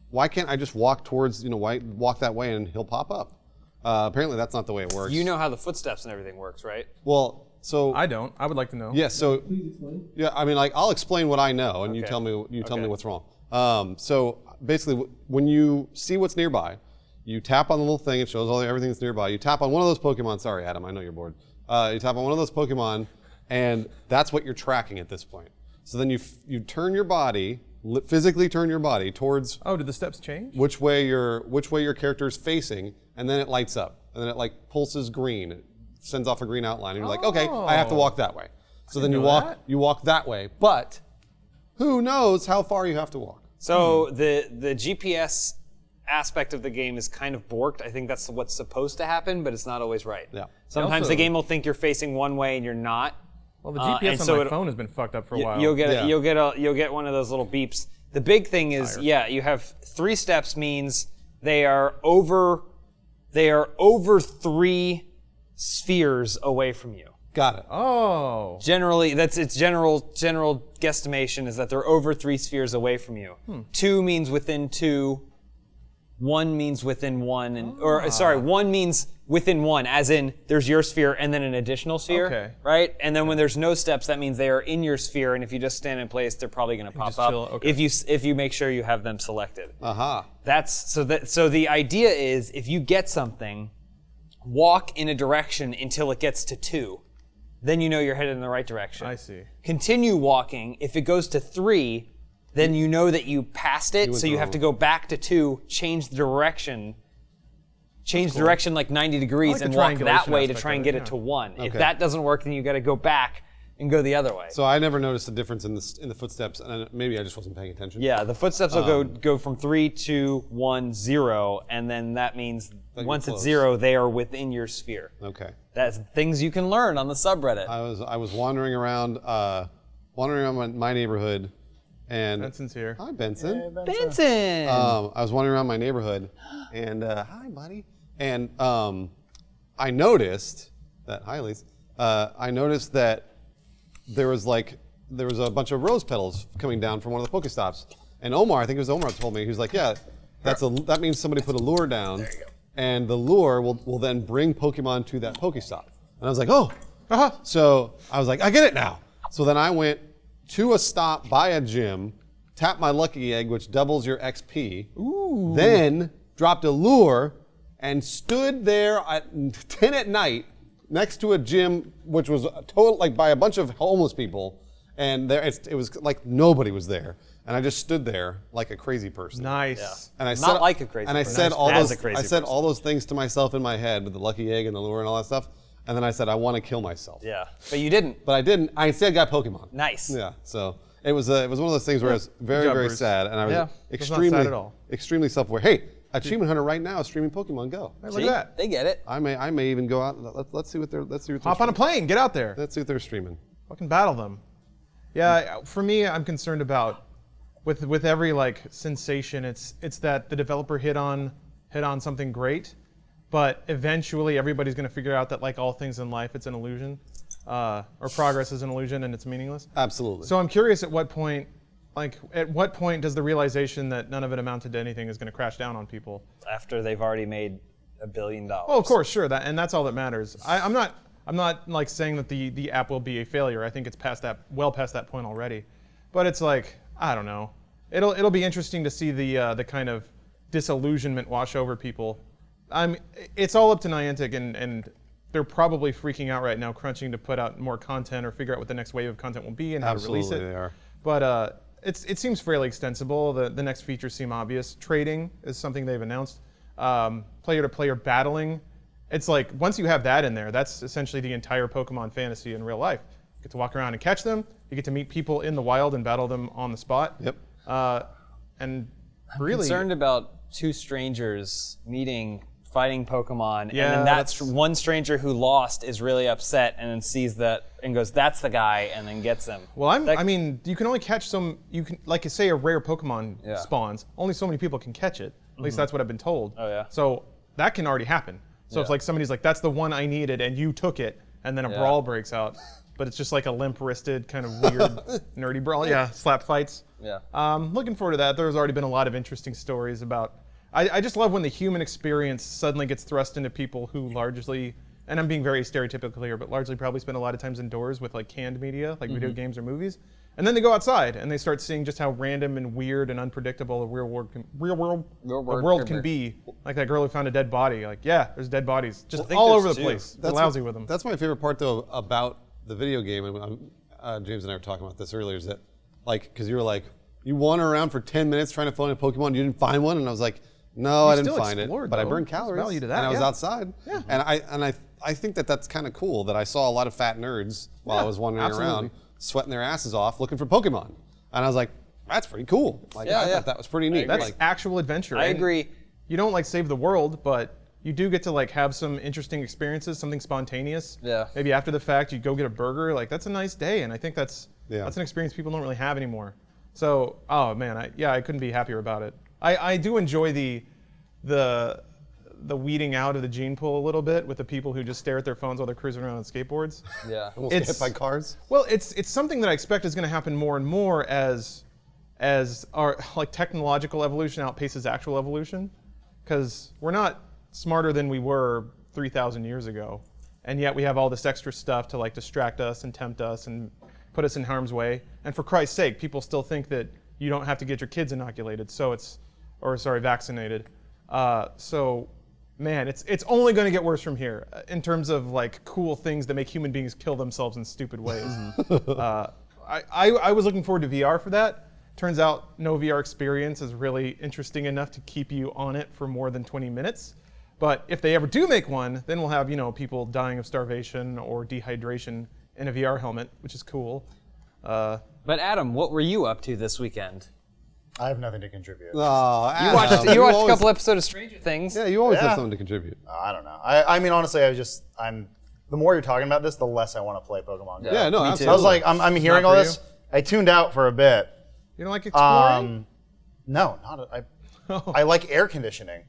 Speaker 3: why can't I just walk towards, walk that way and he'll pop up? Apparently that's not the way it works.
Speaker 1: You know how the footsteps and everything works, right?
Speaker 3: Well, so
Speaker 4: I don't. I would like to know.
Speaker 3: yeah, so
Speaker 5: Please explain.
Speaker 3: yeah, I mean, like I'll explain what I know, and you
Speaker 1: Okay.
Speaker 3: tell me
Speaker 1: Okay.
Speaker 3: what's wrong. So basically, when you see what's nearby, you tap on the little thing. It shows everything that's nearby. You tap on one of those Pokemon. Sorry, Adam, I know you're bored. You tap on one of those Pokemon, and that's what you're tracking at this point. So then you turn your body, physically turn your body towards
Speaker 4: Oh, did the steps change?
Speaker 3: which way your character is facing, and then it lights up, and then it like pulses green. It sends off a green outline, and you're like, okay, I have to walk that way. So then
Speaker 4: didn't
Speaker 3: you
Speaker 4: know that.
Speaker 3: walk that way, but who knows how far you have to walk?
Speaker 1: So the GPS aspect of the game is kind of borked. I think that's what's supposed to happen, but it's not always right.
Speaker 3: Yeah.
Speaker 1: Sometimes
Speaker 4: Also-
Speaker 1: the game will think you're facing one way and you're not.
Speaker 4: Well, the
Speaker 1: and
Speaker 4: GPS on
Speaker 1: so
Speaker 4: my
Speaker 1: it-
Speaker 4: phone has been fucked up for a while.
Speaker 1: You'll get
Speaker 3: Yeah.
Speaker 1: you'll get one of those little beeps. The big thing is, you have 3 steps means they are over 3 spheres away from you.
Speaker 3: Got it.
Speaker 4: Oh.
Speaker 1: Generally, that's its general guesstimation is that they're over 3 spheres away from you. 2 means within 2. 1 means within 1, and 1 means within 1, as in there's your sphere and then an additional sphere,
Speaker 4: Okay.
Speaker 1: right? And then when there's no steps, that means they are in your sphere, and if you just stand in place, they're probably going to pop
Speaker 4: just
Speaker 1: up.
Speaker 4: chill, okay.
Speaker 1: If you make sure you have them selected.
Speaker 3: Aha.
Speaker 1: So the idea is if you get something, walk in a direction until it gets to 2. Then you know you're headed in the right direction.
Speaker 4: I see.
Speaker 1: Continue walking. If it goes to 3, then you know that you passed it, so you have to go back to 2, change the direction. Change direction like 90 degrees
Speaker 4: like
Speaker 1: and
Speaker 4: the
Speaker 1: walk that
Speaker 4: triangulation
Speaker 1: way to
Speaker 4: aspect
Speaker 1: try and
Speaker 4: of it,
Speaker 1: get it
Speaker 4: yeah.
Speaker 1: to 1. If
Speaker 3: Okay.
Speaker 1: that doesn't work, then you got to go back and go the other way.
Speaker 3: So I never noticed a difference in the footsteps, and maybe I just wasn't paying attention.
Speaker 1: Yeah, the footsteps will go from 3, 2, 1, 0, and then that means
Speaker 3: you're
Speaker 1: once it's
Speaker 3: close.
Speaker 1: 0, they are within your sphere.
Speaker 3: Okay.
Speaker 1: That's things you can learn on the subreddit.
Speaker 3: I was wandering around my neighborhood, and
Speaker 4: Benson's here.
Speaker 3: Hi, Benson.
Speaker 1: Benson!
Speaker 3: I was wandering around my neighborhood, and hi, buddy. And I noticed that I noticed that there was a bunch of rose petals coming down from one of the Pokestops. And Omar, I think it was Omar, told me, he was like, yeah, that means somebody put a lure down, and the lure will then bring Pokemon to that Pokestop. And I was like, oh, so I was like, I get it now. So then I went to a stop by a gym, tapped my lucky egg, which doubles your XP, then dropped a lure and stood there at 10 at night next to a gym, which was total like by a bunch of homeless people, and it was like nobody was there, and I just stood there like a crazy person.
Speaker 4: Nice.
Speaker 3: And I
Speaker 1: Not
Speaker 3: said,
Speaker 1: like a crazy
Speaker 3: and I
Speaker 1: person.
Speaker 3: said
Speaker 1: Nice
Speaker 3: all
Speaker 1: as
Speaker 3: those
Speaker 1: a crazy
Speaker 3: I said
Speaker 1: person.
Speaker 3: all those things to myself in my head with the lucky egg and the lure and all that stuff, and then I said I want to kill myself.
Speaker 1: Yeah, but you didn't.
Speaker 3: But I didn't. I instead got Pokemon.
Speaker 1: Nice.
Speaker 3: Yeah. So it was one of those things where I was very
Speaker 4: job,
Speaker 3: very
Speaker 4: Bruce.
Speaker 3: sad, and I was
Speaker 1: Yeah.
Speaker 4: That's not
Speaker 3: extremely
Speaker 4: sad at all.
Speaker 3: extremely self-aware. Hey, Achievement Hunter right now is streaming Pokemon Go.
Speaker 4: Hey, look
Speaker 1: See?
Speaker 4: at that.
Speaker 1: They get it.
Speaker 3: I may even go out. Let's see what they're
Speaker 4: Hop on a plane. Get out there.
Speaker 3: Let's see what they're streaming.
Speaker 4: Fucking battle them. Yeah, for me, I'm concerned about with every like sensation. It's that the developer hit on something great, but eventually everybody's gonna figure out that like all things in life, it's an illusion, or progress is an illusion and it's meaningless.
Speaker 3: Absolutely.
Speaker 4: So I'm curious at what point does the realization that none of it amounted to anything is gonna crash down on people?
Speaker 1: After they've already made $1 billion.
Speaker 4: Oh, of course, sure, that's all that matters. I'm not like saying that the app will be a failure. I think it's well past that point already. But it's like, I don't know. It'll be interesting to see the kind of disillusionment wash over people. It's all up to Niantic, and they're probably freaking out right now, crunching to put out more content or figure out what the next wave of content will be and how to release it.
Speaker 3: Absolutely, they are.
Speaker 4: But it seems fairly extensible. The next features seem obvious. Trading is something they've announced. Player-to-player battling. It's like, once you have that in there, that's essentially the entire Pokemon fantasy in real life. You get to walk around and catch them. You get to meet people in the wild and battle them on the spot.
Speaker 3: Yep.
Speaker 4: And really,
Speaker 1: Concerned about 2 strangers meeting fighting Pokemon,
Speaker 4: Yeah,
Speaker 1: and then that's
Speaker 4: that's-
Speaker 1: one stranger who lost is really upset and then sees that and goes, "That's the guy," and then gets him.
Speaker 4: Well,
Speaker 1: That-
Speaker 4: I mean, you can only catch some. You can, like, say, a rare Pokemon
Speaker 1: Yeah.
Speaker 4: spawns. Only so many people can catch it. At least that's what I've been told.
Speaker 1: Oh, yeah.
Speaker 4: So that can already happen. So if
Speaker 1: Yeah.
Speaker 4: like somebody's like, "That's the one I needed," and you took it, and then a
Speaker 1: Yeah.
Speaker 4: brawl breaks out, but it's just like a limp-wristed kind of weird, nerdy brawl. Yeah, slap fights.
Speaker 1: Yeah.
Speaker 4: Looking forward to that. There's already been a lot of interesting stories about. I just love when the human experience suddenly gets thrust into people who largely, and I'm being very stereotypical here, but largely probably spend a lot of times indoors with like canned media, like video games or movies, and then they go outside and they start seeing just how random and weird and unpredictable the real world can be. Like that girl who found a dead body. Like, yeah, there's dead bodies just
Speaker 1: think
Speaker 4: all
Speaker 1: there's
Speaker 4: over the
Speaker 1: two.
Speaker 4: place. They're lousy with them.
Speaker 3: That's my favorite part, though, about the video game. And James and I were talking about this earlier. Is that like because you were like you wander around for 10 minutes trying to find a Pokemon, you didn't find one, and I was like, no, I didn't
Speaker 4: still
Speaker 3: find it,
Speaker 4: explored,
Speaker 3: but I
Speaker 4: though.
Speaker 3: burned
Speaker 4: There's
Speaker 3: calories,
Speaker 4: value to that,
Speaker 3: and I was
Speaker 4: yeah.
Speaker 3: outside.
Speaker 4: Yeah.
Speaker 3: And I think that that's kind of cool that I saw a lot of fat nerds while I was wandering
Speaker 4: absolutely.
Speaker 3: around, sweating their asses off looking for Pokemon, and I was like, that's pretty cool. Like,
Speaker 1: Yeah,
Speaker 3: I
Speaker 1: yeah.
Speaker 3: thought that was pretty neat.
Speaker 4: That's
Speaker 3: Like,
Speaker 4: actual adventure.
Speaker 1: I
Speaker 4: And
Speaker 1: agree.
Speaker 4: You don't like save the world, but you do get to like have some interesting experiences, something spontaneous.
Speaker 1: Yeah.
Speaker 4: Maybe after the fact, you go get a burger. Like that's a nice day, and I think that's
Speaker 3: Yeah.
Speaker 4: an experience people don't really have anymore. So, oh man, I couldn't be happier about it. I do enjoy the weeding out of the gene pool a little bit with the people who just stare at their phones while they're cruising around on skateboards.
Speaker 1: Yeah.
Speaker 3: almost get
Speaker 4: it's-
Speaker 3: hit by cars.
Speaker 4: Well, it's something that I expect is going to happen more and more as our like technological evolution outpaces actual evolution, because we're not smarter than we were 3,000 years ago, and yet we have all this extra stuff to like distract us and tempt us and put us in harm's way. And for Christ's sake, people still think that you don't have to get your kids inoculated, vaccinated. So, man, it's only going to get worse from here in terms of like cool things that make human beings kill themselves in stupid ways. I was looking forward to VR for that. Turns out no VR experience is really interesting enough to keep you on it for more than 20 minutes. But if they ever do make one, then we'll have people dying of starvation or dehydration in a VR helmet, which is cool.
Speaker 1: But Adam, what were you up to this weekend?
Speaker 2: I have nothing to contribute.
Speaker 3: Oh,
Speaker 1: You watched a couple episodes of Stranger Things.
Speaker 3: Yeah, you always
Speaker 2: Yeah.
Speaker 3: have something to contribute.
Speaker 2: I don't know. I mean, honestly, I'm. The more you're talking about this, the less I want to play Pokemon Go.
Speaker 3: Yeah, no,
Speaker 1: Me too.
Speaker 3: absolutely.
Speaker 2: I was like, I'm hearing
Speaker 4: not
Speaker 2: all
Speaker 4: for
Speaker 2: this. I tuned out for a bit.
Speaker 4: You don't like exploring?
Speaker 2: No, I like air conditioning.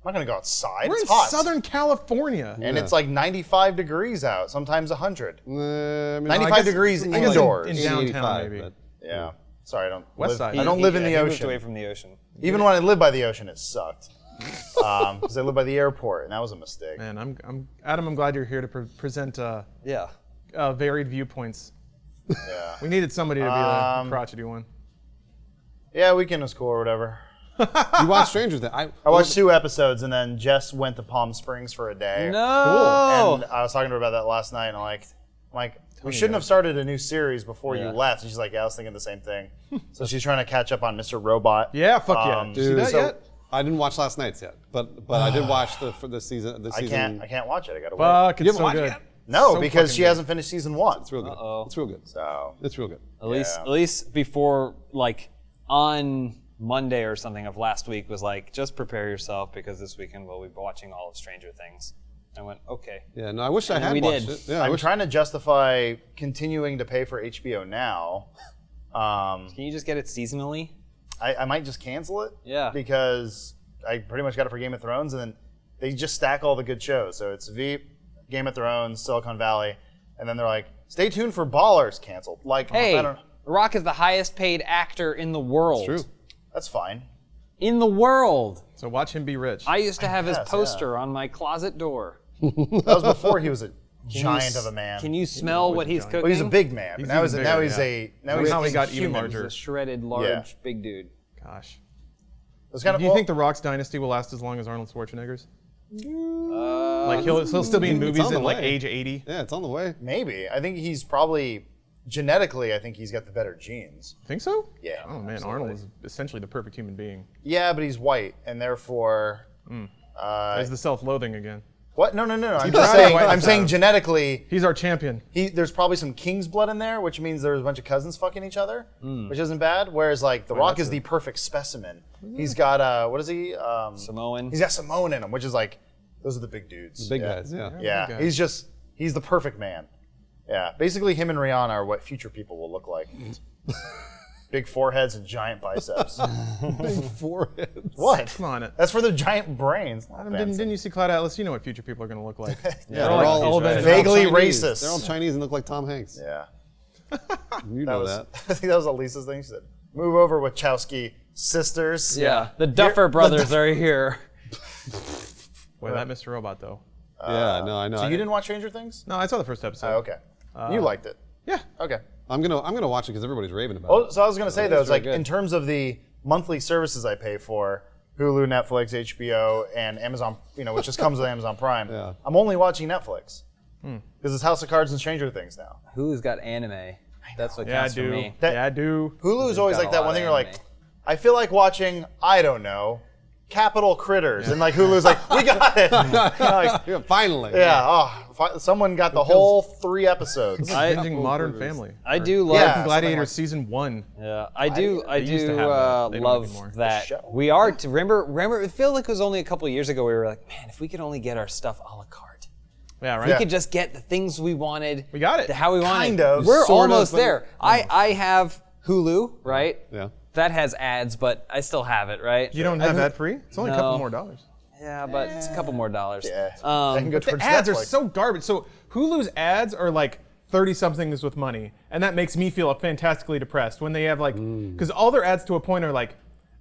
Speaker 2: I'm not gonna go outside.
Speaker 4: We're
Speaker 2: It's
Speaker 4: in
Speaker 2: hot.
Speaker 4: Southern California.
Speaker 2: And it's like 95 degrees out, sometimes 100.
Speaker 3: I mean,
Speaker 2: 95 degrees
Speaker 4: I guess
Speaker 2: indoors.
Speaker 4: in downtown
Speaker 3: 85,
Speaker 4: maybe.
Speaker 3: but-
Speaker 2: Yeah. Sorry, I don't.
Speaker 4: West
Speaker 2: live,
Speaker 4: side.
Speaker 2: I don't live in the
Speaker 1: He moved
Speaker 2: ocean.
Speaker 1: away from the ocean.
Speaker 2: Even when I lived by the ocean, it sucked. Because I live by the airport, and that was a mistake.
Speaker 4: Man, Adam. I'm glad you're here to present
Speaker 1: Yeah.
Speaker 4: varied viewpoints.
Speaker 2: Yeah.
Speaker 4: We needed somebody to be the crotchety one.
Speaker 2: Yeah, weekend was cool or whatever.
Speaker 3: You watch Stranger Things.
Speaker 2: I watched 2 episodes, and then Jess went to Palm Springs for a day.
Speaker 1: No.
Speaker 2: And I was talking to her about that last night, and I'm like, we shouldn't have started a new series before you
Speaker 1: Yeah.
Speaker 2: left. And she's like, yeah, I was thinking the same thing. So she's trying to catch up on Mr. Robot.
Speaker 4: Yeah, fuck yeah. Did you see that
Speaker 3: so-
Speaker 4: yet?
Speaker 3: I didn't watch last night's yet, but I did watch the season.
Speaker 2: I can't watch it. I gotta wait.
Speaker 4: Fuck,
Speaker 3: You
Speaker 4: it's
Speaker 3: haven't
Speaker 4: so
Speaker 3: watched it
Speaker 4: good.
Speaker 3: yet?
Speaker 2: No,
Speaker 4: So
Speaker 2: because
Speaker 4: fucking
Speaker 2: she
Speaker 4: good.
Speaker 2: hasn't finished season 1.
Speaker 3: It's real good. It's real good.
Speaker 2: So
Speaker 3: It's real good.
Speaker 1: At least,
Speaker 2: Yeah.
Speaker 1: at least before, like, on Monday or something of last week was like, just prepare yourself because this weekend we'll be watching all of Stranger Things. I went, okay.
Speaker 3: Yeah, no, I wish I
Speaker 1: And
Speaker 3: had
Speaker 1: we
Speaker 3: watched
Speaker 1: did.
Speaker 3: it. Yeah, I
Speaker 2: I'm
Speaker 3: wish.
Speaker 2: trying to justify continuing to pay for HBO Now.
Speaker 1: Can you just get it seasonally?
Speaker 2: I might just cancel it.
Speaker 1: Yeah.
Speaker 2: Because I pretty much got it for Game of Thrones, and then they just stack all the good shows. So it's Veep, Game of Thrones, Silicon Valley, and then they're like, stay tuned for Ballers, canceled. Like,
Speaker 1: Hey,
Speaker 2: I don't.
Speaker 1: The Rock is the highest paid actor in the world.
Speaker 3: True.
Speaker 2: That's fine.
Speaker 1: In the world.
Speaker 4: So watch him be rich.
Speaker 1: I used to have his
Speaker 2: guess,
Speaker 1: poster on my closet door.
Speaker 2: That was before he was a giant of a man.
Speaker 1: Can you smell what he's
Speaker 4: giant.
Speaker 1: cooking?
Speaker 2: Well, he's a big man. But now
Speaker 4: even
Speaker 2: he's
Speaker 4: bigger,
Speaker 2: now he's
Speaker 4: yeah.
Speaker 2: a now
Speaker 4: That's
Speaker 2: he's
Speaker 4: how he got even
Speaker 2: human.
Speaker 4: larger.
Speaker 1: He's a shredded, large,
Speaker 2: Yeah.
Speaker 1: big dude.
Speaker 4: Gosh.
Speaker 2: It's kind of,
Speaker 4: Do you think The Rock's dynasty will last as long as Arnold Schwarzenegger's? Like he'll still be in
Speaker 3: It's
Speaker 4: movies
Speaker 3: on the
Speaker 4: in like
Speaker 3: way.
Speaker 4: age 80.
Speaker 3: Yeah, it's on the way.
Speaker 2: maybe? I think he's probably genetically. I think he's got the better genes.
Speaker 4: Think so?
Speaker 2: Yeah,
Speaker 4: Oh man,
Speaker 2: absolutely.
Speaker 4: Arnold is essentially the perfect human being.
Speaker 2: Yeah, but he's white, and therefore.
Speaker 4: There's the self-loathing again.
Speaker 2: What? No. I'm
Speaker 4: proud
Speaker 2: just
Speaker 4: of
Speaker 2: saying.
Speaker 4: white
Speaker 2: I'm saying
Speaker 4: Adam.
Speaker 2: genetically,
Speaker 4: He's our champion.
Speaker 2: there's probably some king's blood in there, which means there's a bunch of cousins fucking each other, which isn't bad. Whereas like The Rock is the perfect specimen. He's got what is he?
Speaker 1: Samoan.
Speaker 2: He's got Samoan in him, which is like Those are the big dudes.
Speaker 3: Big guys, yeah.
Speaker 2: Yeah,
Speaker 4: big guys.
Speaker 2: he's the perfect man. Yeah, basically him and Rihanna are what future people will look like. Big foreheads and giant biceps.
Speaker 3: Big foreheads.
Speaker 2: What?
Speaker 4: Come on.
Speaker 2: That's for their giant brains. Not
Speaker 4: Adam,
Speaker 2: fancy.
Speaker 4: didn't you see Cloud Atlas? You know what future people are going to look like.
Speaker 3: Yeah,
Speaker 4: They're like all of it.
Speaker 2: Vaguely
Speaker 3: all Chinese.
Speaker 2: racist.
Speaker 3: They're all Chinese and look like Tom Hanks.
Speaker 2: Yeah.
Speaker 3: You know that.
Speaker 2: I think that was Elisa's thing. She said, "Move over, Wachowski sisters."
Speaker 1: Yeah, the Duffer brothers are here.
Speaker 4: Boy, that Mr. Robot, though.
Speaker 3: Yeah, no, I know.
Speaker 2: So you didn't watch Stranger Things?
Speaker 4: No, I saw the first episode.
Speaker 2: Oh, okay. You liked it.
Speaker 4: Yeah.
Speaker 2: Okay.
Speaker 3: I'm gonna watch it because everybody's raving about
Speaker 2: Oh,
Speaker 3: it.
Speaker 2: so I was gonna say though, it's
Speaker 3: very
Speaker 2: like
Speaker 3: good.
Speaker 2: in terms of the monthly services I pay for, Hulu, Netflix, HBO, and Amazon, which just comes with Amazon Prime.
Speaker 3: Yeah.
Speaker 2: I'm only watching Netflix because it's House of Cards and Stranger Things now.
Speaker 1: Who's got anime? That's what
Speaker 4: Yeah, I
Speaker 1: counts for
Speaker 4: do.
Speaker 1: me.
Speaker 4: Yeah, I do.
Speaker 2: Hulu's always
Speaker 1: got
Speaker 2: like
Speaker 1: a
Speaker 2: that
Speaker 1: lot
Speaker 2: one
Speaker 1: of
Speaker 2: thing. You're like,
Speaker 1: anime.
Speaker 2: I feel like watching, I don't know, Capital Critters, and like Hulu's like, we got it. Like,
Speaker 3: Yeah, finally.
Speaker 2: someone got the whole 3 episodes.
Speaker 4: Binging Modern Family.
Speaker 1: I do love.
Speaker 2: Yeah.
Speaker 4: American
Speaker 2: something
Speaker 4: Gladiator
Speaker 2: like-
Speaker 4: season 1.
Speaker 1: Yeah, I do. I
Speaker 4: used to
Speaker 1: do
Speaker 4: have that. They don't
Speaker 1: love
Speaker 4: anymore.
Speaker 1: that.
Speaker 2: show.
Speaker 1: We are. Remember, it felt like it was only a couple of years ago. We were like, man, if we could only get our stuff a la carte.
Speaker 4: Yeah, right?
Speaker 1: We could just get the things we wanted.
Speaker 4: We got it.
Speaker 1: How we wanted.
Speaker 2: Kind of.
Speaker 1: We're
Speaker 3: Sort of,
Speaker 1: almost
Speaker 3: but-
Speaker 1: there. I have Hulu, right?
Speaker 3: Yeah.
Speaker 1: That has ads, but I still have it, right?
Speaker 4: You don't have ad free? It's only a couple
Speaker 1: No.
Speaker 4: more dollars.
Speaker 1: Yeah, but it's a couple more dollars.
Speaker 2: Yeah. I can go
Speaker 4: The
Speaker 2: towards
Speaker 4: ads are
Speaker 2: Netflix.
Speaker 4: so garbage. So Hulu's ads are like 30-somethings with money, and that makes me feel fantastically depressed when they have like, because all their ads to a point are like,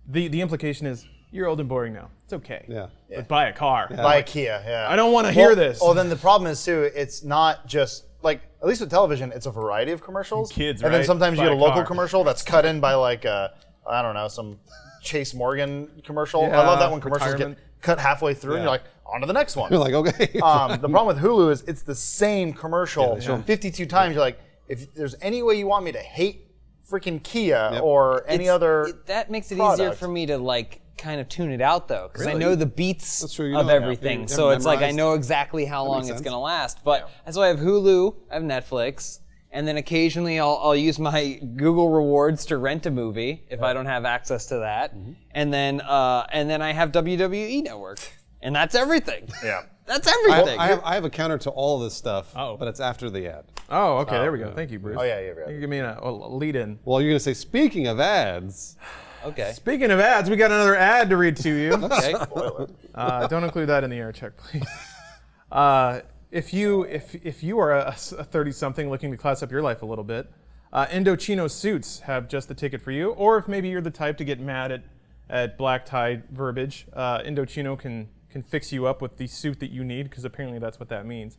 Speaker 4: the implication is you're old and boring now. It's okay.
Speaker 3: Yeah.
Speaker 4: But buy a car.
Speaker 2: By IKEA, yeah.
Speaker 4: I don't want to hear this.
Speaker 2: Oh, then the problem is too, it's not just like, at least with television, it's a variety of commercials.
Speaker 4: Kids,
Speaker 2: and then
Speaker 4: right?
Speaker 2: sometimes you
Speaker 4: Buy
Speaker 2: get a
Speaker 4: a
Speaker 2: local
Speaker 4: car.
Speaker 2: commercial that's cut in by like I don't know, some Chase Morgan commercial. I
Speaker 4: Yeah,
Speaker 2: love that when commercials
Speaker 4: retirement.
Speaker 2: get cut halfway through and
Speaker 3: Yeah.
Speaker 2: you're like, on to the next one.
Speaker 3: You're like, okay.
Speaker 2: The problem with Hulu is it's the same commercial
Speaker 4: show 'em.
Speaker 2: 52 times. You're like, if there's any way you want me to hate freaking Kia
Speaker 3: Yep.
Speaker 2: or any other
Speaker 1: That makes it easier
Speaker 2: product.
Speaker 1: for me to like kind of tune it out though, because I
Speaker 3: Really?
Speaker 1: know the beats
Speaker 3: That's true, you
Speaker 1: of
Speaker 3: know, yeah.
Speaker 1: everything.
Speaker 3: You
Speaker 1: So
Speaker 3: have
Speaker 1: it's like I
Speaker 3: memorized.
Speaker 1: know exactly how long
Speaker 3: makes
Speaker 1: it's
Speaker 3: sense.
Speaker 1: gonna last. But that's why I have Hulu, I have Netflix, and then occasionally I'll use my Google rewards to rent a movie if I don't have access to that,
Speaker 3: Mm-hmm.
Speaker 1: and then I have WWE Network, and that's everything.
Speaker 2: Yeah.
Speaker 1: That's everything.
Speaker 3: I have a counter to all of this stuff,
Speaker 4: Oh.
Speaker 3: but it's after the ad.
Speaker 4: Oh, okay, there we go. Thank you, Bruce.
Speaker 2: Oh, yeah.
Speaker 4: You give me a lead in.
Speaker 3: Well, you're gonna say, speaking of ads,
Speaker 1: Okay.
Speaker 4: Speaking of ads, we got another ad to read to you.
Speaker 1: Okay.
Speaker 4: Don't include that in the air check, please. If you are a 30-something looking to class up your life a little bit, Indochino suits have just the ticket for you. Or if maybe you're the type to get mad at black tie verbiage, Indochino can fix you up with the suit that you need, because apparently that's what that means.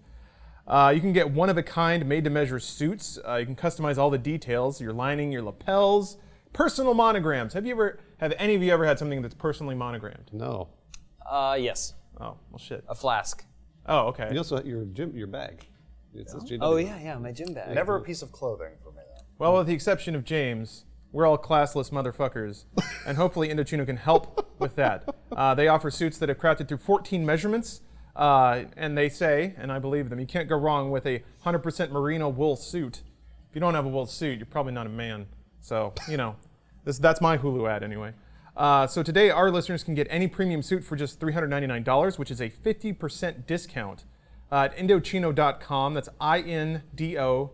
Speaker 4: You can get one-of-a-kind, made-to-measure suits. You can customize all the details: your lining, your lapels, personal monograms. Have any of you ever had something that's personally monogrammed?
Speaker 3: no.
Speaker 1: Yes.
Speaker 4: Oh, well, shit.
Speaker 1: A flask.
Speaker 4: Oh, okay.
Speaker 3: You also have your bag. It says JW.
Speaker 1: Oh yeah, my gym bag.
Speaker 2: Never a piece of clothing for me, though.
Speaker 4: Well, with the exception of James, we're all classless motherfuckers, and hopefully Indochino can help with that. They offer suits that have crafted through 14 measurements, and they say, and I believe them, you can't go wrong with a 100% merino wool suit. If you don't have a wool suit, you're probably not a man. So, that's my Hulu ad anyway. So today, our listeners can get any premium suit for just $399, which is a 50% discount at Indochino.com. That's INDOCHINO,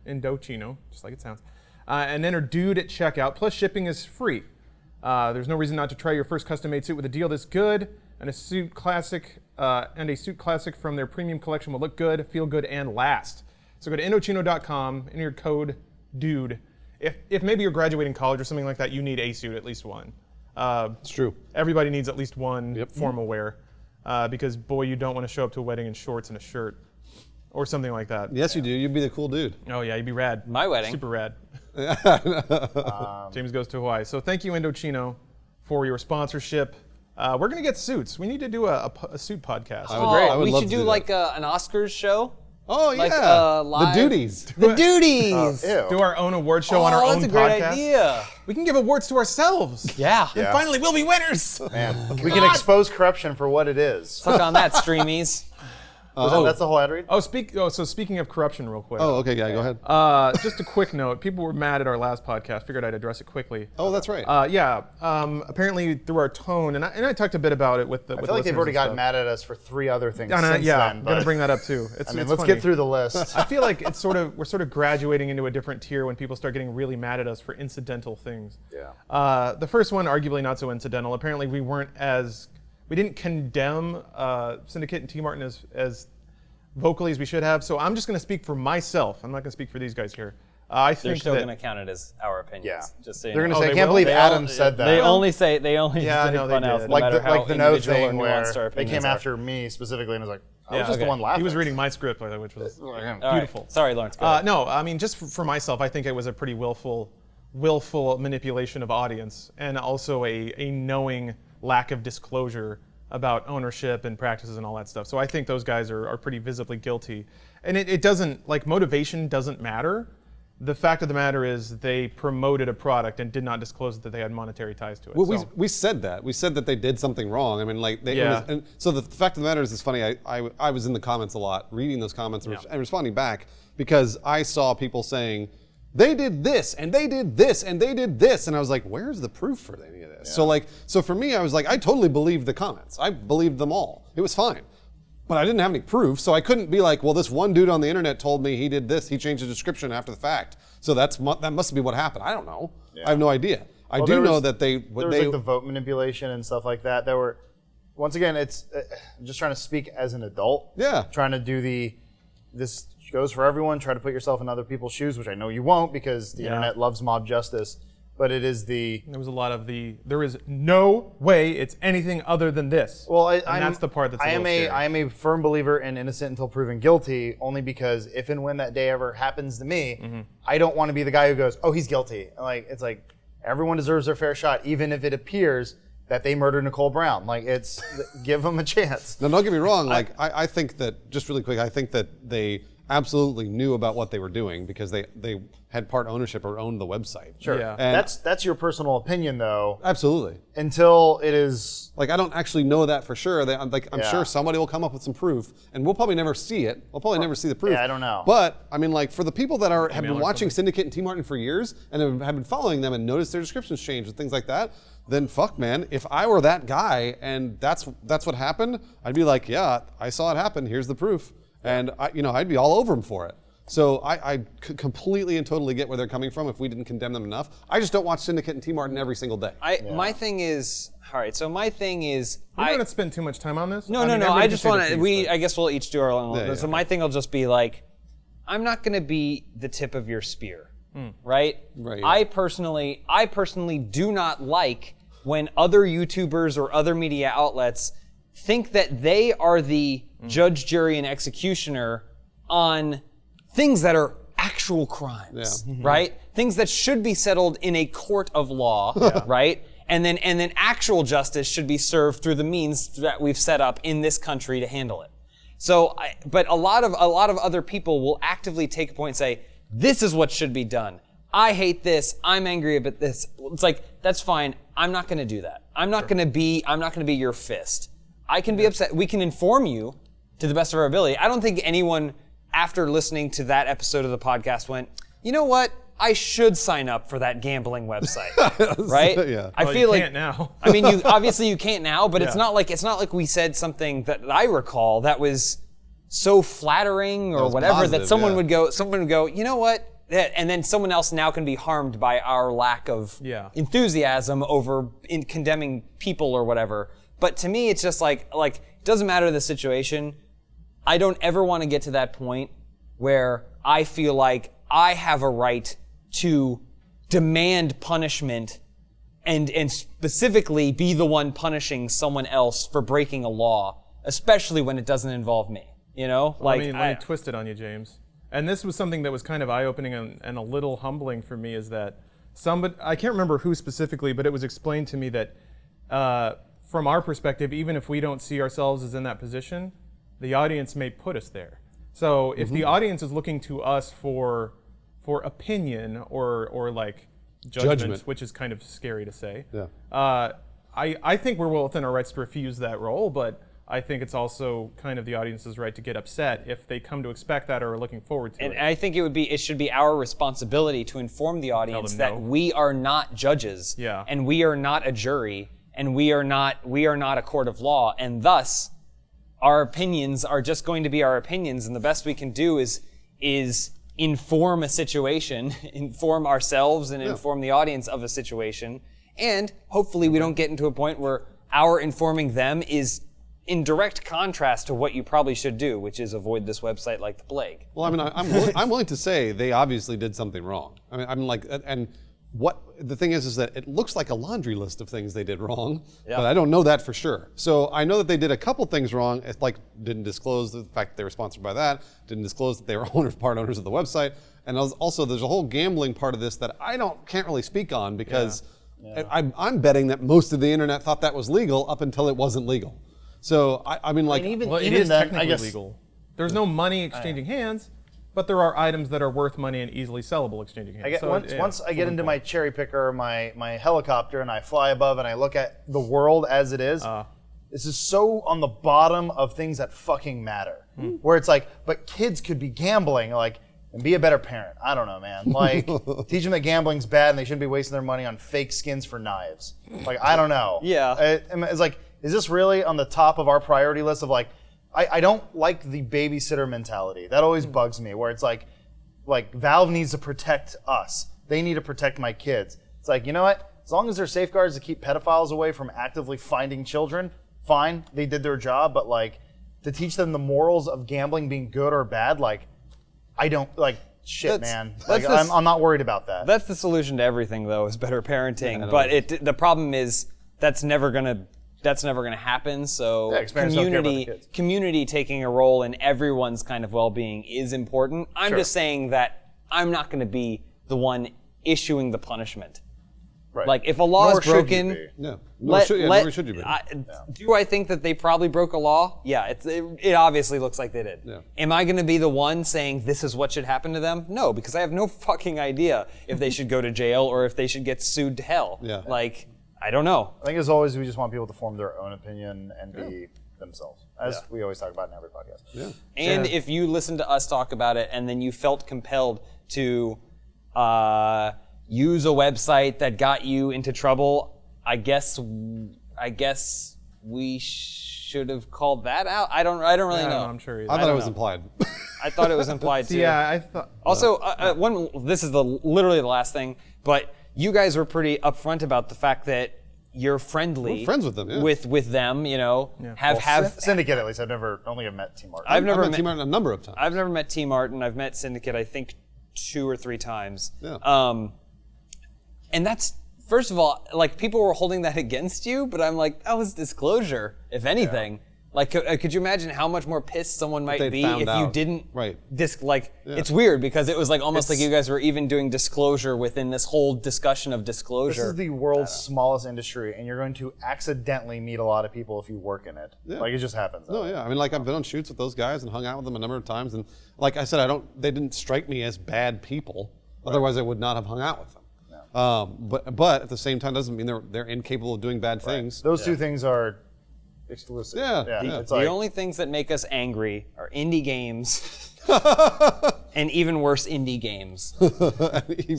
Speaker 4: Indochino, just like it sounds. And enter DUDE at checkout, plus shipping is free. There's no reason not to try your first custom-made suit with a deal this good, and a suit classic from their premium collection will look good, feel good, and last. So go to Indochino.com, enter your code DUDE. If maybe you're graduating college or something like that, you need a suit, at least one.
Speaker 3: It's true.
Speaker 4: Everybody needs at least one
Speaker 3: Yep.
Speaker 4: formal wear, because boy, you don't want to show up to a wedding in shorts and a shirt, or something like that.
Speaker 3: Yes, you do. You'd be the cool dude.
Speaker 4: Oh yeah, you'd be rad.
Speaker 1: My wedding.
Speaker 4: Super rad. James goes to Hawaii. So thank you, Indochino, for your sponsorship. We're gonna get suits. We need to do a suit podcast.
Speaker 3: I would
Speaker 1: we
Speaker 3: love
Speaker 1: should
Speaker 3: to
Speaker 1: do
Speaker 3: do
Speaker 1: like an Oscars show.
Speaker 3: Oh
Speaker 1: Like,
Speaker 3: yeah.
Speaker 1: live-
Speaker 3: The duties.
Speaker 1: The duties.
Speaker 2: Ew.
Speaker 4: Do our own award show on our
Speaker 1: Oh,
Speaker 4: own
Speaker 1: that's a great
Speaker 4: podcast.
Speaker 1: idea.
Speaker 4: We can give awards to ourselves.
Speaker 1: Yeah.
Speaker 4: And
Speaker 2: Yeah.
Speaker 4: finally, we'll be winners.
Speaker 2: Man, we can expose corruption for what it is.
Speaker 1: Fuck on that, streamies.
Speaker 2: That's the whole ad read?
Speaker 4: So speaking of corruption, real quick.
Speaker 3: Oh, okay, yeah, go ahead.
Speaker 4: Just a quick note. People were mad at our last podcast. Figured I'd address it quickly.
Speaker 3: Oh, that's right.
Speaker 4: Apparently through our tone, and I talked a bit about it with the.
Speaker 2: I feel like they've already gotten mad at us for 3 other things since
Speaker 4: I'm
Speaker 2: then.
Speaker 4: gonna bring that up too. It's
Speaker 2: let's
Speaker 4: funny.
Speaker 2: get through the list.
Speaker 4: I feel like it's we're sort of graduating into a different tier when people start getting really mad at us for incidental things.
Speaker 2: Yeah.
Speaker 4: The first one, arguably not so incidental. Apparently, we didn't condemn Syndicate and T Martin as vocally as we should have. So I'm just going to speak for myself. I'm not going to speak for these guys here. I
Speaker 1: They're
Speaker 4: think
Speaker 1: still
Speaker 4: that
Speaker 1: going to count it as our opinions.
Speaker 2: Yeah.
Speaker 1: Just so you
Speaker 2: They're
Speaker 1: know.
Speaker 2: going to say, I
Speaker 4: they
Speaker 2: can't
Speaker 4: will?
Speaker 2: believe
Speaker 1: They
Speaker 2: Adam
Speaker 1: all-
Speaker 2: said that.
Speaker 1: They only say
Speaker 4: Yeah,
Speaker 1: say
Speaker 4: no, they
Speaker 1: Funhaus,
Speaker 4: did.
Speaker 1: no
Speaker 2: like
Speaker 1: matter how
Speaker 2: the no
Speaker 1: individual or
Speaker 2: thing where
Speaker 1: nuanced our
Speaker 2: they
Speaker 1: opinions
Speaker 2: came
Speaker 1: are.
Speaker 2: after me specifically and was like, I was
Speaker 1: Yeah,
Speaker 2: just
Speaker 1: okay.
Speaker 2: the one laughing.
Speaker 4: he was reading my script, which was
Speaker 1: All right.
Speaker 4: beautiful.
Speaker 1: Sorry, Lawrence. Go ahead.
Speaker 4: No, I mean, just for myself, I think it was a pretty willful manipulation of audience, and also a knowing lack of disclosure about ownership and practices and all that stuff. So I think those guys are pretty visibly guilty. And it doesn't, like, motivation doesn't matter. The fact of the matter is they promoted a product and did not disclose that they had monetary ties to it.
Speaker 3: Well,
Speaker 4: So-
Speaker 3: we said that. We said that they did something wrong. I mean, like,
Speaker 4: Yeah.
Speaker 3: and so the fact of the matter is, it's funny. I was in the comments a lot, reading those comments and responding back because I saw people saying, they did this and they did this and they did this, and I was like, where's the proof for any of this? So for me, I was like, I totally believed the comments. I believed them all. It was fine. But I didn't have any proof, so I couldn't be like, well, this one dude on the internet told me he did this. He changed the description after the fact. So that must be what happened. I don't know.
Speaker 2: Yeah.
Speaker 3: I have no idea. I
Speaker 2: Well,
Speaker 3: do
Speaker 2: there
Speaker 3: know
Speaker 2: was-
Speaker 3: that they
Speaker 2: There was like the vote manipulation and stuff like that. There were, once again, it's I'm just trying to speak as an adult.
Speaker 3: Yeah.
Speaker 2: Trying to do this goes for everyone. Try to put yourself in other people's shoes, which I know you won't because the internet loves mob justice. But it is the.
Speaker 4: There was a lot of there is no way it's anything other than this.
Speaker 2: Well,
Speaker 4: and that's the part that's a little scary.
Speaker 2: I am a firm believer in innocent until proven guilty, only because if and when that day ever happens to me, I don't want to be the guy who goes, "Oh, he's guilty." Like it's like everyone deserves their fair shot, even if it appears that they murdered Nicole Brown. Like it's give them a chance.
Speaker 3: Now, don't get me wrong. Like I think that, just really quick, I think that they absolutely knew about what they were doing because they had part ownership or owned the website.
Speaker 2: Sure,
Speaker 4: Yeah.
Speaker 3: And
Speaker 2: that's your personal opinion though.
Speaker 3: absolutely.
Speaker 2: Until it is.
Speaker 3: Like I don't actually know that for sure. I'm
Speaker 2: Yeah.
Speaker 3: sure somebody will come up with some proof, and we'll probably never see it. We'll probably never see the proof.
Speaker 2: Yeah, I don't know.
Speaker 3: But I mean, like for the people that have been
Speaker 4: or
Speaker 3: watching Syndicate and T Martin for years and have been following them and noticed their descriptions change and things like that, then fuck, man. If I were that guy and that's what happened, I'd be like, yeah, I saw it happen. Here's the proof, and I'd be all over him for it. So I completely and totally get where they're coming from if we didn't condemn them enough. I just don't watch Syndicate and T Martin every single day.
Speaker 1: My thing is, all right, so my thing is,
Speaker 4: We don't want to spend too much time on this.
Speaker 1: No,
Speaker 4: I mean,
Speaker 1: no.
Speaker 4: everybody
Speaker 1: I
Speaker 4: can
Speaker 1: just
Speaker 4: say their
Speaker 1: want to.
Speaker 4: piece, but-
Speaker 1: I guess we'll each do our own.
Speaker 3: Yeah,
Speaker 1: So
Speaker 3: yeah.
Speaker 1: my thing will just be like, I'm not going to be the tip of your spear, right?
Speaker 3: Right, yeah.
Speaker 1: I personally do not like when other YouTubers or other media outlets think that they are the judge, jury, and executioner on things that are actual crimes, right? Things that should be settled in a court of law, right? And then actual justice should be served through the means that we've set up in this country to handle it. So, but a lot of other people will actively take a point and say, this is what should be done. I hate this. I'm angry about this. It's like, that's fine. I'm not going to do that. I'm not going to be your fist. I can be upset. We can inform you to the best of our ability. I don't think anyone after listening to that episode of the podcast went, you know what? I should sign up for that gambling website, right?
Speaker 3: Yeah.
Speaker 1: I
Speaker 4: Well,
Speaker 1: feel
Speaker 4: you
Speaker 1: like
Speaker 4: can't now.
Speaker 1: I mean, obviously you can't now, but it's
Speaker 4: Yeah.
Speaker 1: not like we said something that I recall that was so flattering or
Speaker 3: was
Speaker 1: whatever
Speaker 3: positive,
Speaker 1: that someone
Speaker 3: yeah.
Speaker 1: would go, you know what? And then someone else now can be harmed by our lack of enthusiasm over in condemning people or whatever. But to me, it's just like it doesn't matter the situation. I don't ever want to get to that point where I feel like I have a right to demand punishment and specifically be the one punishing someone else for breaking a law, especially when it doesn't involve me. You know,
Speaker 4: let me twist it on you, James. And this was something that was kind of eye-opening and a little humbling for me, is that I can't remember who specifically, but it was explained to me that from our perspective, even if we don't see ourselves as in that position, the audience may put us there. So if the audience is looking to us for opinion or like judgment, which is kind of scary to say,
Speaker 3: Yeah.
Speaker 4: I think we're well within our rights to refuse that role, but I think it's also kind of the audience's right to get upset if they come to expect that or are looking forward to
Speaker 1: And
Speaker 4: it.
Speaker 1: I think it should be our responsibility to inform the audience
Speaker 4: them
Speaker 1: that
Speaker 4: no.
Speaker 1: we are not judges,
Speaker 4: Yeah.
Speaker 1: and we are not a jury, and we are not a court of law, and thus our opinions are just going to be our opinions, and the best we can do is inform a situation, inform ourselves, and inform the audience of a situation, and hopefully we don't get into a point where our informing them is in direct contrast to what you probably should do, which is avoid this website like the plague.
Speaker 3: Well, I mean, I'm willing to say they obviously did something wrong. I mean, I'm like, and what the thing is that it looks like a laundry list of things they did wrong, but I don't know that for sure. So I know that they did a couple things wrong. It's like didn't disclose the fact that they were sponsored by that, didn't disclose that they were part owners of the website, and also there's a whole gambling part of this that I can't really speak on because I'm betting that most of the internet thought that was legal up until it wasn't legal. So I mean, like,
Speaker 2: even
Speaker 4: Well, it
Speaker 2: even
Speaker 4: is
Speaker 2: then,
Speaker 4: technically
Speaker 2: I guess
Speaker 4: legal. There's no money exchanging hands, but there are items that are worth money and easily sellable exchanging hands.
Speaker 2: I get,
Speaker 4: So
Speaker 2: once I get
Speaker 4: full
Speaker 2: into
Speaker 4: point.
Speaker 2: my cherry picker, my helicopter, and I fly above and I look at the world as it is, this is so on the bottom of things that fucking matter. Where it's like, but kids could be gambling, like, and be a better parent. I don't know, man. Like, teach them that gambling's bad and they shouldn't be wasting their money on fake skins for knives. Like, I don't know.
Speaker 1: Yeah.
Speaker 2: It's like, is this really on the top of our priority list of like, I don't like the babysitter mentality. That always bugs me, where it's like Valve needs to protect us. They need to protect my kids. It's like, you know what? As long as there's safeguards to keep pedophiles away from actively finding children, fine, they did their job. But like, to teach them the morals of gambling being good or bad, like, I don't like shit, man. Like, I'm not worried about that.
Speaker 1: That's the solution to everything, though, is better parenting. But the problem is that's never gonna happen. So
Speaker 2: Yeah, parents don't care about the kids.
Speaker 1: community taking a role in everyone's kind of well-being is important. I'm just saying that I'm not going to be the one issuing the punishment.
Speaker 2: Right.
Speaker 1: Like, if a law
Speaker 2: Nor
Speaker 1: is
Speaker 2: should you
Speaker 1: broken,
Speaker 2: be.
Speaker 3: no,
Speaker 1: nor
Speaker 3: should you be?
Speaker 1: do I think that they probably broke a law? Yeah, it obviously looks like they did.
Speaker 3: Yeah.
Speaker 1: Am I going to be the one saying this is what should happen to them? No, because I have no fucking idea if they should go to jail or if they should get sued to hell.
Speaker 3: Yeah.
Speaker 1: Like, I don't know.
Speaker 2: I think as always, we just want people to form their own opinion and be themselves, as we always talk about in every podcast.
Speaker 3: Yeah.
Speaker 1: And if you listen to us talk about it and then you felt compelled to use a website that got you into trouble, I guess we should have called that out. I don't really know.
Speaker 4: I'm sure.
Speaker 3: I thought it was implied.
Speaker 1: I thought it was implied too.
Speaker 4: Yeah, I thought.
Speaker 1: Also, this is literally the last thing, but you guys were pretty upfront about the fact that you're friendly.
Speaker 3: We're friends with them, yeah.
Speaker 1: With them, you know. Have
Speaker 2: Syndicate, at least. only have met Team Martin.
Speaker 1: I've never
Speaker 3: met
Speaker 1: met
Speaker 3: T Martin a number of times.
Speaker 1: I've never met T Martin. I've met Syndicate, I think, 2 or 3 times.
Speaker 3: Yeah.
Speaker 1: And that's, first of all, like, people were holding that against you, but I'm like, that was disclosure, if anything. Like, could you imagine how much more pissed someone might
Speaker 3: they'd
Speaker 1: be
Speaker 3: found
Speaker 1: if you
Speaker 3: out.
Speaker 1: didn't
Speaker 3: Right.
Speaker 1: It's weird because it was like almost like you guys were even doing disclosure within this whole discussion of disclosure.
Speaker 2: This is the world's smallest industry, and you're going to accidentally meet a lot of people if you work in it.
Speaker 3: Yeah.
Speaker 2: Like, it just happens.
Speaker 3: No, yeah. I mean, like, I've been on shoots with those guys and hung out with them a number of times, and like I said, they didn't strike me as bad people. Otherwise, I would not have hung out with them. But at the same time, doesn't mean they're incapable of doing bad things.
Speaker 2: Those two things are exclusive.
Speaker 3: Yeah.
Speaker 2: It's
Speaker 1: The
Speaker 2: like,
Speaker 1: only things that make us angry are indie games and even worse, indie games.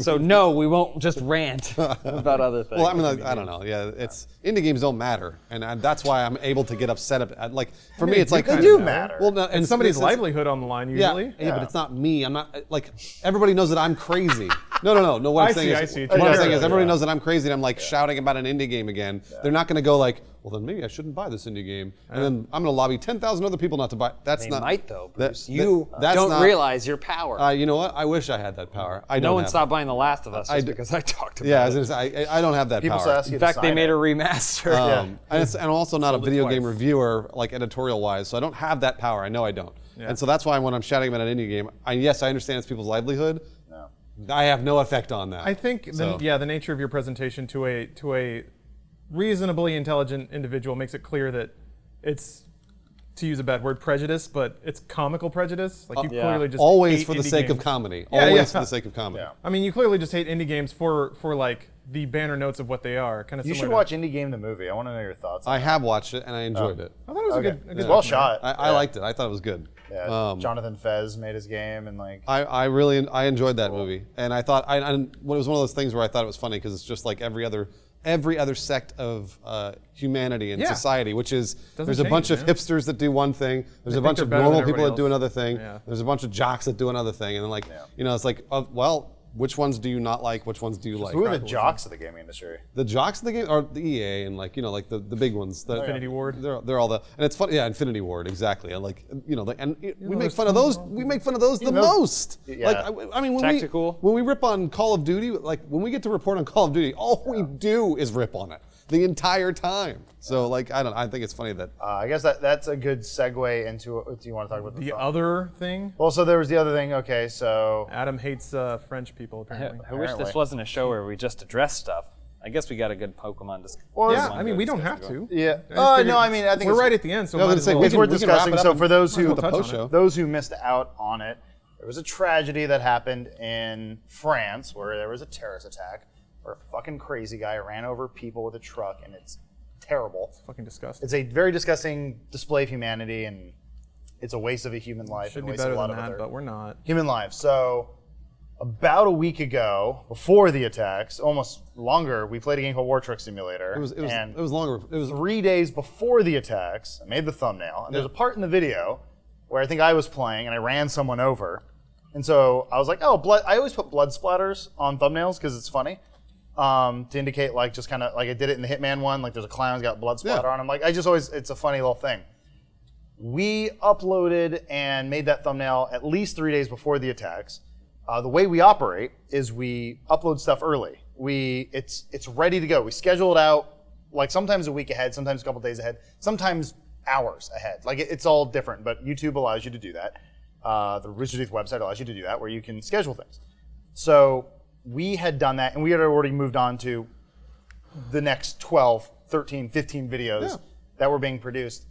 Speaker 1: So no, we won't just rant about other things.
Speaker 3: Well, I mean, like, I don't know. Yeah, it's indie games don't matter, and that's why I'm able to get upset about. Like, for me, it's like
Speaker 2: they do matter.
Speaker 3: Well, no, and
Speaker 4: It's somebody's
Speaker 3: it's-
Speaker 4: livelihood on the line usually.
Speaker 3: Yeah, but it's not me. I'm not like everybody knows that I'm crazy. No. What I'm
Speaker 4: I
Speaker 3: saying
Speaker 4: see,
Speaker 3: is,
Speaker 4: I see.
Speaker 3: what I'm saying is,
Speaker 2: Yeah.
Speaker 3: everybody knows that I'm crazy, and I'm like shouting about an indie game again. They're not going to go like, well, then maybe I shouldn't buy this indie game, and then I'm going to lobby 10,000 other people not to buy. That's
Speaker 1: They
Speaker 3: not.
Speaker 1: might though,
Speaker 3: that-
Speaker 1: Bruce. You
Speaker 3: that's
Speaker 1: don't
Speaker 3: not-
Speaker 1: realize your power.
Speaker 3: You know what? I wish I had that power. I
Speaker 1: no
Speaker 3: don't
Speaker 1: one
Speaker 3: have
Speaker 1: stopped buying The Last of Us just
Speaker 3: do-
Speaker 1: because I talked about
Speaker 3: Yeah, I,
Speaker 1: it.
Speaker 3: was gonna say, I don't have that
Speaker 2: people
Speaker 3: power.
Speaker 2: still ask you
Speaker 1: In
Speaker 2: to
Speaker 1: fact, they
Speaker 2: sign
Speaker 1: made
Speaker 2: it.
Speaker 1: a remaster.
Speaker 3: And I'm also not a video game
Speaker 4: twice.
Speaker 3: reviewer, like editorial-wise, so I don't have that power. I know I don't. And so that's why when I'm shouting about an indie game, yes, I understand it's people's livelihood.
Speaker 2: No.
Speaker 3: I have no effect on that.
Speaker 4: I think
Speaker 3: So-
Speaker 4: the nature of your presentation to a reasonably intelligent individual makes it clear that it's, to use a bad word, prejudice, but it's comical prejudice. Like, you clearly just
Speaker 3: Always
Speaker 4: hate
Speaker 3: for the
Speaker 4: indie
Speaker 3: sake of
Speaker 4: games.
Speaker 3: comedy.
Speaker 4: Yeah,
Speaker 3: Always
Speaker 4: yeah.
Speaker 3: for the sake of comedy.
Speaker 2: Yeah.
Speaker 4: I mean, you clearly just hate indie games for like the banner notes of what they are. Kind of.
Speaker 2: You should watch Indie Game the movie. I want to know your thoughts.
Speaker 3: I have watched it and I enjoyed it.
Speaker 4: I thought it was a good
Speaker 2: well
Speaker 4: documentary.
Speaker 2: shot.
Speaker 3: I liked it. I thought it was good.
Speaker 2: Yeah. Jonathan Fez made his game and like.
Speaker 3: I really enjoyed that movie, and I thought it was one of those things where I thought it was funny because it's just like every other sect of humanity and
Speaker 4: Yeah.
Speaker 3: society, which is there's a
Speaker 4: change,
Speaker 3: bunch of
Speaker 4: man.
Speaker 3: hipsters that do one thing, there's a
Speaker 4: think
Speaker 3: bunch
Speaker 4: they're
Speaker 3: of
Speaker 4: better than
Speaker 3: normal people
Speaker 4: everybody
Speaker 3: that do
Speaker 4: else.
Speaker 3: another thing,
Speaker 4: Yeah.
Speaker 3: there's a bunch of jocks that do another thing, and then like it's like well, which ones do you not like? Which ones do you like?
Speaker 2: Who are the jocks of the gaming industry?
Speaker 3: The jocks of the game are the EA and like like the big ones. The,
Speaker 4: Infinity Ward.
Speaker 3: They're all the and it's funny. Yeah, Infinity Ward exactly. And like we make fun of those. We make fun of those the most.
Speaker 2: Yeah.
Speaker 3: Like I mean
Speaker 1: Tactical.
Speaker 3: when we rip on Call of Duty, like when we get to report on Call of Duty, all we do is rip on it the entire time. So like I think it's funny that
Speaker 2: I guess that's a good segue into what do you want to talk about?
Speaker 4: The other thing.
Speaker 2: Well, so there was the other thing. Okay, so
Speaker 4: Adam hates French people apparently.
Speaker 1: I wish
Speaker 2: Apparently.
Speaker 1: this wasn't a show where we just address stuff. I guess we got a good Pokemon discussion.
Speaker 2: Well,
Speaker 4: Yeah, I mean we don't have to.
Speaker 2: yeah.
Speaker 4: I just
Speaker 2: Oh
Speaker 4: figured
Speaker 2: no, I mean I think
Speaker 4: we're
Speaker 2: it's,
Speaker 4: right at the end, so
Speaker 3: I was
Speaker 4: might
Speaker 3: gonna
Speaker 4: as
Speaker 3: say,
Speaker 4: well-
Speaker 2: it's worth
Speaker 3: we can wrap
Speaker 2: discussing.
Speaker 3: it up
Speaker 2: So
Speaker 3: and-
Speaker 2: for those who
Speaker 4: touch on
Speaker 3: post
Speaker 4: it.
Speaker 3: show.
Speaker 2: those who missed out on it, there was a tragedy that happened in France where there was a terrorist attack where a fucking crazy guy ran over people with a truck, and it's terrible.
Speaker 4: fucking disgusting.
Speaker 2: It's a very disgusting display of humanity, and it's a waste of a human life.
Speaker 4: Should
Speaker 2: and
Speaker 4: be
Speaker 2: waste of
Speaker 4: better
Speaker 2: a lot
Speaker 4: than
Speaker 2: of
Speaker 4: that,
Speaker 2: other
Speaker 4: but we're not.
Speaker 2: human lives. So about a week ago, before the attacks, almost longer, we played a game called War Truck Simulator.
Speaker 3: it was
Speaker 2: and
Speaker 3: longer. It was
Speaker 2: 3 days before the attacks, I made the thumbnail, and there's a part in the video where I think I was playing and I ran someone over. And so I was like, oh, blood. I always put blood splatters on thumbnails because it's funny. To indicate like just kind of like I did it in the Hitman one, like there's a clown's got blood splatter on him. Like I just always, it's a funny little thing. We uploaded and made that thumbnail at least 3 days before the attacks. The way we operate is we upload stuff early. It's ready to go. We schedule it out like sometimes a week ahead, sometimes a couple days ahead, sometimes hours ahead. Like it's all different, but YouTube allows you to do that. The Rooster Teeth website allows you to do that, where you can schedule things. So we had done that, and we had already moved on to the next 12, 13, 15 videos that were being produced.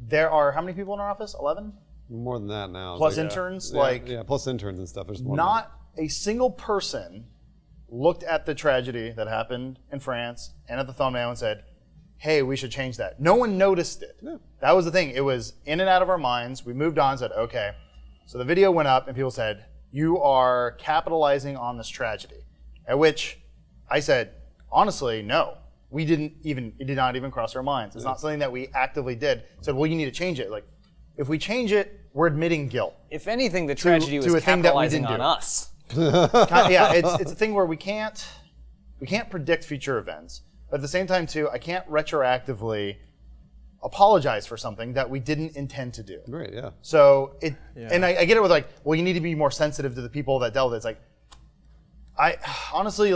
Speaker 2: There are how many people in our office? 11?
Speaker 3: more than that now.
Speaker 2: Plus
Speaker 3: Like,
Speaker 2: interns?
Speaker 3: yeah,
Speaker 2: like
Speaker 3: yeah, plus interns and stuff. There's more.
Speaker 2: not a single person looked at the tragedy that happened in France and at the thumbnail and said, hey, we should change that. No one noticed it.
Speaker 3: Yeah.
Speaker 2: That was the thing. It was in and out of our minds. We moved on and said, okay. So the video went up and people said, you are capitalizing on this tragedy. At which I said, honestly, no. It did not even cross our minds. It's not something that we actively did. I said, well, you need to change it. Like, if we change it, we're admitting guilt.
Speaker 1: If anything, the tragedy
Speaker 2: to
Speaker 1: was
Speaker 2: a thing that we
Speaker 1: capitalizing
Speaker 2: didn't
Speaker 1: on
Speaker 2: do.
Speaker 1: us.
Speaker 2: Yeah, it's a thing where we can't predict future events, but at the same time too, I can't retroactively apologize for something that we didn't intend to do.
Speaker 3: Great, yeah.
Speaker 2: So and I get it with like, well, you need to be more sensitive to the people that dealt with it. It's like, I honestly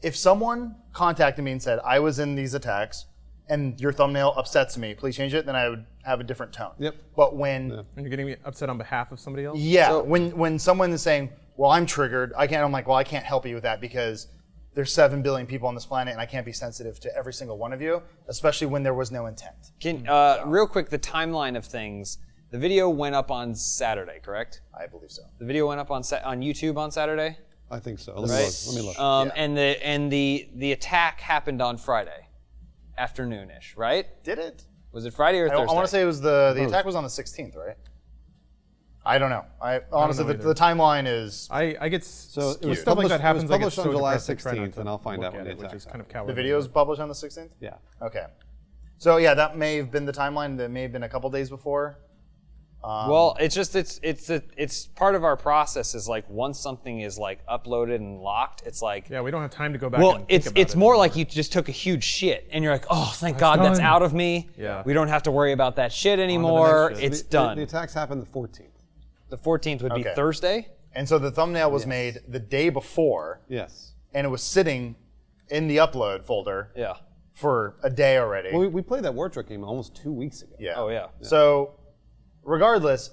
Speaker 2: if someone contacted me and said I was in these attacks and your thumbnail upsets me, please change it, then I would have a different tone.
Speaker 3: Yep.
Speaker 2: But when
Speaker 4: And you're getting upset on behalf of somebody else?
Speaker 2: when someone is saying, well, I'm triggered, I'm like, well, I can't help you with that because there's 7 billion people on this planet and I can't be sensitive to every single one of you, especially when there was no intent.
Speaker 1: Can, real quick, the timeline of things. The video went up on Saturday, correct?
Speaker 2: I believe so.
Speaker 1: The video went up on YouTube on Saturday,
Speaker 3: I think so.
Speaker 1: right?
Speaker 3: Let me look.
Speaker 1: And the attack happened on Friday, afternoonish, right?
Speaker 2: Did it?
Speaker 1: Was it Friday or Thursday?
Speaker 2: I want to say it was the attack was on the 16th, right? I don't know. Honestly,
Speaker 4: either.
Speaker 2: the timeline is
Speaker 4: I get
Speaker 3: So it
Speaker 4: when
Speaker 3: was
Speaker 4: stuff like that happens. I get
Speaker 3: published
Speaker 4: so
Speaker 3: on July
Speaker 4: depressed I try not
Speaker 3: 16th,
Speaker 4: to
Speaker 3: and I'll find
Speaker 4: look
Speaker 3: out when
Speaker 4: at
Speaker 3: the
Speaker 4: it, which
Speaker 3: attack
Speaker 4: is kind of
Speaker 2: the
Speaker 4: cowardly.
Speaker 2: video is published on the 16th.
Speaker 3: Yeah.
Speaker 2: Okay. So yeah, that may have been the timeline. That may have been a couple days before.
Speaker 1: Well, it's just it's part of our process. Is like once something is like uploaded and locked, it's like
Speaker 4: Yeah, we don't have time to go back.
Speaker 1: well,
Speaker 4: and think about
Speaker 1: it's
Speaker 4: it
Speaker 1: more
Speaker 4: anymore.
Speaker 1: like you just took a huge shit and you're like, oh, thank God that's
Speaker 4: done.
Speaker 1: out of me.
Speaker 4: Yeah.
Speaker 1: We don't have to worry about that shit anymore.
Speaker 4: next shit.
Speaker 1: It's
Speaker 3: The
Speaker 1: done.
Speaker 3: attacks happened the 14th.
Speaker 1: The 14th would be
Speaker 2: Okay.
Speaker 1: Thursday.
Speaker 2: And so the thumbnail was made the day before,
Speaker 3: Yes.
Speaker 2: and it was sitting in the upload folder
Speaker 1: Yeah.
Speaker 2: for a day already.
Speaker 3: Well, we played that War Truck game almost 2 weeks ago.
Speaker 2: Yeah.
Speaker 1: Oh yeah.
Speaker 2: So, regardless,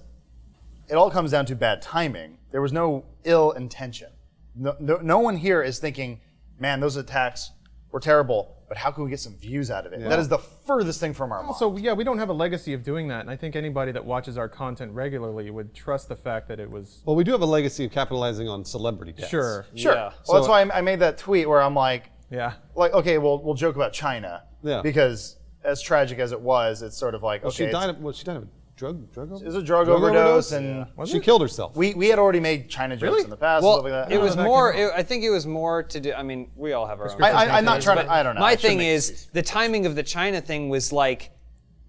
Speaker 2: it all comes down to bad timing. There was no ill intention. No one here is thinking, man, those attacks were terrible. but how can we get some views out of it? That is the furthest thing from our mind.
Speaker 4: So yeah, we don't have a legacy of doing that, and I think anybody that watches our content regularly would trust the fact that it was.
Speaker 3: Well, we do have a legacy of capitalizing on celebrity deaths.
Speaker 4: Sure.
Speaker 2: Sure.
Speaker 1: Yeah.
Speaker 2: Well, that's why I made that tweet where I'm like,
Speaker 4: Yeah.
Speaker 2: okay, we'll joke about China.
Speaker 3: Yeah.
Speaker 2: Because as tragic as it was, it's sort of like,
Speaker 3: Well,
Speaker 2: okay,
Speaker 3: she died of a drug overdose?
Speaker 2: it was a drug overdose, and
Speaker 3: She killed herself.
Speaker 2: we had already made China jokes in the past. and
Speaker 1: Well,
Speaker 2: stuff like that.
Speaker 1: it was
Speaker 4: that
Speaker 1: more.
Speaker 4: came
Speaker 1: I think it was more to do. I mean, we all have our own.
Speaker 2: I'm not trying
Speaker 1: but
Speaker 2: to. I don't know.
Speaker 1: My
Speaker 2: I shouldn't
Speaker 1: thing
Speaker 2: make
Speaker 1: is
Speaker 2: excuses.
Speaker 1: the timing of the China thing was like,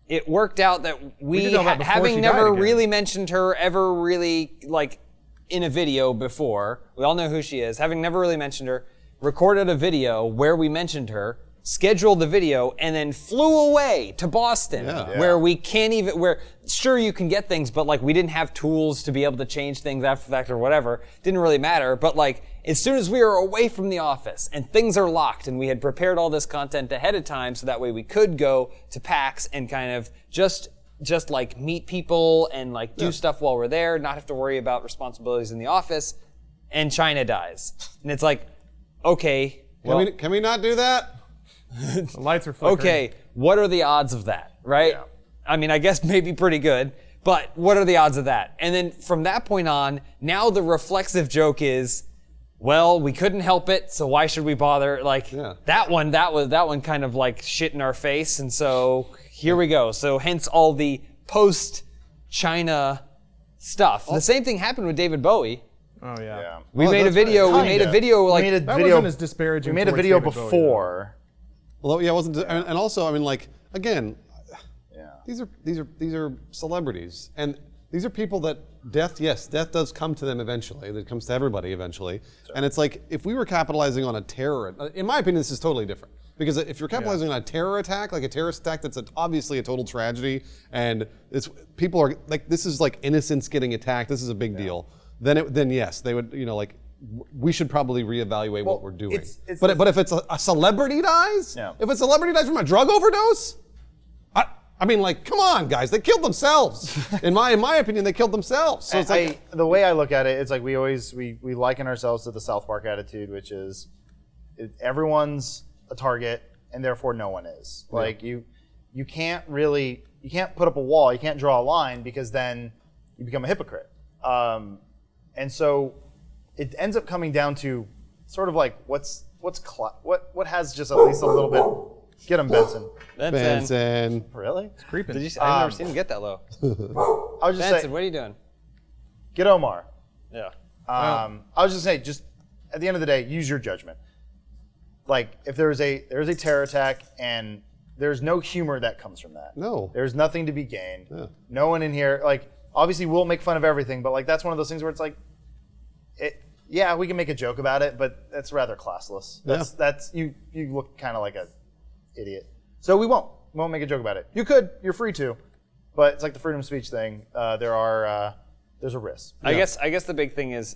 Speaker 1: it worked out that we
Speaker 4: did all that before
Speaker 1: having
Speaker 4: she
Speaker 1: never
Speaker 4: died again.
Speaker 1: really mentioned her ever really like in a video before. We all know who she is. Having never really mentioned her, recorded a video where we mentioned her. Scheduled the video and then flew away to Boston, where we can't even. Where sure you can get things, but like we didn't have tools to be able to change things after the fact or whatever. Didn't really matter. But like as soon as we were away from the office and things are locked, and we had prepared all this content ahead of time, so that way we could go to PAX and kind of just like meet people and like do stuff while we're there, not have to worry about responsibilities in the office. And China dies, and it's like, okay, well,
Speaker 3: Can we not do that?
Speaker 4: The lights are flickering.
Speaker 1: okay, what are the odds of that, right?
Speaker 2: Yeah.
Speaker 1: I mean, I guess maybe pretty good, but what are the odds of that? And then from that point on, now the reflexive joke is, well, we couldn't help it, so why should we bother? Like that one kind of like shit in our face, and so here we go. So hence all the post-China stuff. The same thing happened with David Bowie.
Speaker 4: Oh yeah.
Speaker 1: We made a video. We made a video like
Speaker 2: we made a
Speaker 4: That
Speaker 2: video.
Speaker 4: wasn't as disparaging.
Speaker 2: We made a
Speaker 4: towards
Speaker 2: video
Speaker 4: David Bowie,
Speaker 2: before.
Speaker 3: Well, yeah, it wasn't. And also, I mean, like again,
Speaker 2: Yeah.
Speaker 3: these are celebrities, and these are people that death does come to them eventually. It comes to everybody eventually. And it's like if we were capitalizing on a terror, in my opinion, this is totally different. Because if you're capitalizing on a terror attack, like a terrorist attack, that's obviously a total tragedy, and it's people are like this is like innocents getting attacked. This is a big deal. Then yes, they would like. We should probably reevaluate what we're doing. But if it's a celebrity dies, if a celebrity dies from a drug overdose, I mean, like, come on, guys, they killed themselves. in my opinion, they killed themselves. So it's like
Speaker 2: the way I look at it, it's like we liken ourselves to the South Park attitude, which is everyone's a target and therefore no one is. Like you can't put up a wall, you can't draw a line because then you become a hypocrite. And so it ends up coming down to sort of like what has just at least a little bit. Get him, Benson.
Speaker 3: Benson.
Speaker 2: Really?
Speaker 4: Creeping.
Speaker 1: Did you? I've never seen him get that low.
Speaker 2: I was just
Speaker 1: Benson,
Speaker 2: saying,
Speaker 1: what are you doing?
Speaker 2: get Omar.
Speaker 1: Yeah.
Speaker 2: I was just saying, just at the end of the day, use your judgment. Like if there's a terror attack and there's no humor that comes from that.
Speaker 3: No.
Speaker 2: There's nothing to be gained.
Speaker 3: Yeah.
Speaker 2: No one in here, like obviously we'll make fun of everything, but like that's one of those things where it's like, yeah, we can make a joke about it, but that's rather classless. That's you look kind of like a idiot. So we won't make a joke about it. You could, you're free to, but it's like the freedom of speech thing. There's a risk.
Speaker 1: I guess the big thing is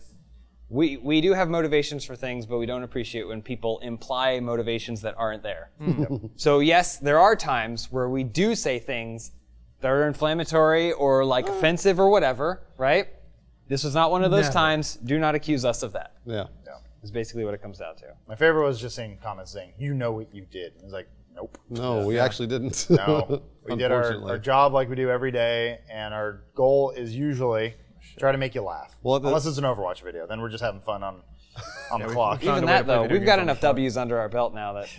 Speaker 1: we do have motivations for things, but we don't appreciate when people imply motivations that aren't there. So yes, there are times where we do say things that are inflammatory or like offensive or whatever, right? This was not one of those times. Do not accuse us of that.
Speaker 3: Yeah.
Speaker 1: Is basically what it comes down to.
Speaker 2: My favorite was just seeing comments saying, "You know what you did." And it was like, nope.
Speaker 3: No, we actually didn't.
Speaker 2: No, we did our job like we do every day, and our goal is usually try to make you laugh.
Speaker 3: Well,
Speaker 2: unless it's an Overwatch video, then we're just having fun on the clock.
Speaker 4: found
Speaker 1: Even
Speaker 4: a way to
Speaker 1: that
Speaker 4: play
Speaker 1: though,
Speaker 4: video
Speaker 1: we've got
Speaker 4: games on
Speaker 1: enough
Speaker 4: the phone.
Speaker 1: W's under our belt now that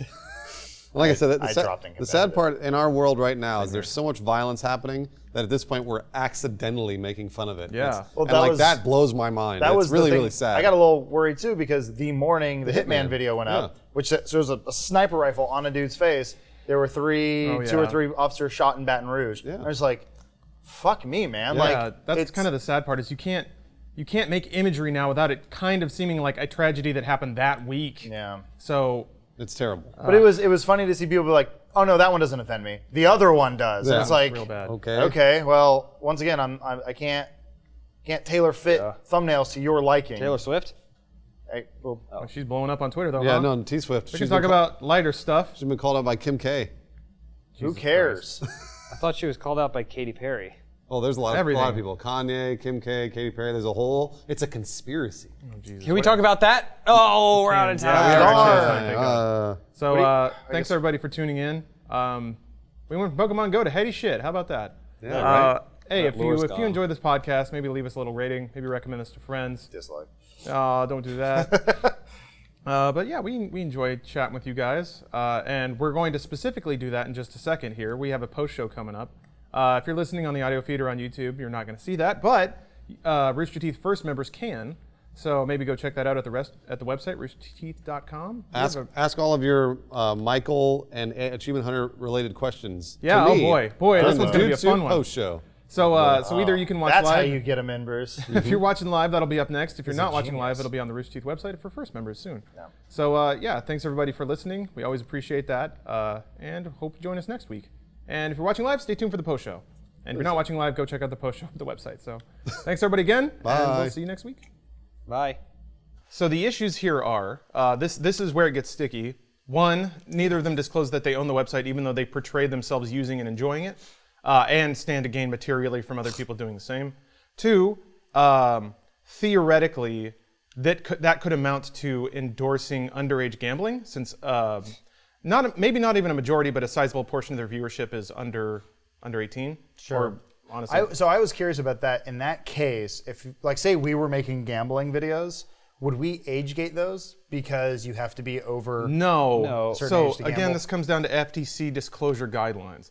Speaker 3: Like I said,
Speaker 2: I dropped in
Speaker 3: the sad part in our world right now is there's so much violence happening that at this point we're accidentally making fun of it.
Speaker 4: Yeah.
Speaker 2: Well,
Speaker 3: That blows my mind.
Speaker 2: That
Speaker 3: It's
Speaker 2: was
Speaker 3: really,
Speaker 2: the thing.
Speaker 3: really sad.
Speaker 2: I got a little worried too because the morning the Hitman video went up,
Speaker 3: Yeah.
Speaker 2: which shows a sniper rifle on a dude's face. There were two or three officers shot in Baton Rouge.
Speaker 3: Yeah.
Speaker 2: I was like, "Fuck me, man!"
Speaker 4: Yeah,
Speaker 2: Like
Speaker 4: that's kind of the sad part is you can't make imagery now without it kind of seeming like a tragedy that happened that week.
Speaker 2: Yeah.
Speaker 4: So
Speaker 3: It's terrible.
Speaker 2: But it was funny to see people be like, "Oh no, that one doesn't offend me. The other one does."
Speaker 3: Yeah.
Speaker 2: And it's like,
Speaker 4: real bad.
Speaker 3: Okay.
Speaker 2: well, once again, I can't tailor fit thumbnails to your liking.
Speaker 1: Taylor Swift.
Speaker 2: Well,
Speaker 4: she's blowing up on Twitter though.
Speaker 3: Yeah,
Speaker 4: huh?
Speaker 3: no, T Swift.
Speaker 4: We can talk about lighter stuff.
Speaker 3: She's been called out by Kim K.
Speaker 2: who cares?
Speaker 1: I thought she was called out by Katy Perry.
Speaker 3: Oh, there's a lot of
Speaker 4: Everything.
Speaker 3: people. Kanye, Kim K, Katy Perry. There's a whole. It's a conspiracy.
Speaker 1: Can we talk about that? Oh, we're out of time.
Speaker 4: Yeah, we are
Speaker 2: Darn.
Speaker 4: out of time, thank God. So thanks everybody for tuning in. We went from Pokemon Go to heady shit. How about that?
Speaker 3: Yeah, right.
Speaker 4: Hey, if
Speaker 1: lore's
Speaker 4: you
Speaker 1: gone.
Speaker 4: enjoy this podcast, maybe leave us a little rating. Maybe recommend us to friends.
Speaker 2: Dislike.
Speaker 4: Don't do that. But yeah, we enjoy chatting with you guys, and we're going to specifically do that in just a second here. We have a post show coming up. If you're listening on the audio feed or on YouTube, you're not going to see that, but Rooster Teeth First members can. So maybe go check that out at the website, roosterteeth.com.
Speaker 3: Ask all of your Michael and Achievement Hunter related questions.
Speaker 4: Yeah,
Speaker 3: to
Speaker 4: oh
Speaker 3: me
Speaker 4: boy, this
Speaker 3: during
Speaker 4: one's
Speaker 3: the
Speaker 4: gonna be a
Speaker 3: Dude Soup
Speaker 4: fun one.
Speaker 3: Post show.
Speaker 4: So either you can watch
Speaker 2: That's
Speaker 4: live.
Speaker 2: how you get them in, Bruce.
Speaker 4: If you're watching live, that'll be up next. If you're
Speaker 2: He's a
Speaker 4: not watching live,
Speaker 2: genius.
Speaker 4: it'll be on the Rooster Teeth website for First members soon. Yeah. So yeah, thanks everybody for listening. We always appreciate that, and hope you join us next week. And if you're watching live, stay tuned for the post show. And if you're not watching live, go check out the post show at the website. So thanks everybody again, and
Speaker 3: Bye.
Speaker 4: we'll see you next week.
Speaker 1: Bye.
Speaker 4: So the issues here are, this is where it gets sticky. One, neither of them disclose that they own the website, even though they portray themselves using and enjoying it, and stand to gain materially from other people doing the same. Two, theoretically, that could amount to endorsing underage gambling, since maybe not even a majority, but a sizable portion of their viewership is under 18.
Speaker 2: Sure.
Speaker 4: Or, honestly,
Speaker 2: So I was curious about that. In that case, if, like, say we were making gambling videos, would we age gate those because you have to be over?
Speaker 4: No.
Speaker 2: certain
Speaker 4: So
Speaker 2: age to
Speaker 4: again,
Speaker 2: gamble?
Speaker 4: this comes down to FTC disclosure guidelines.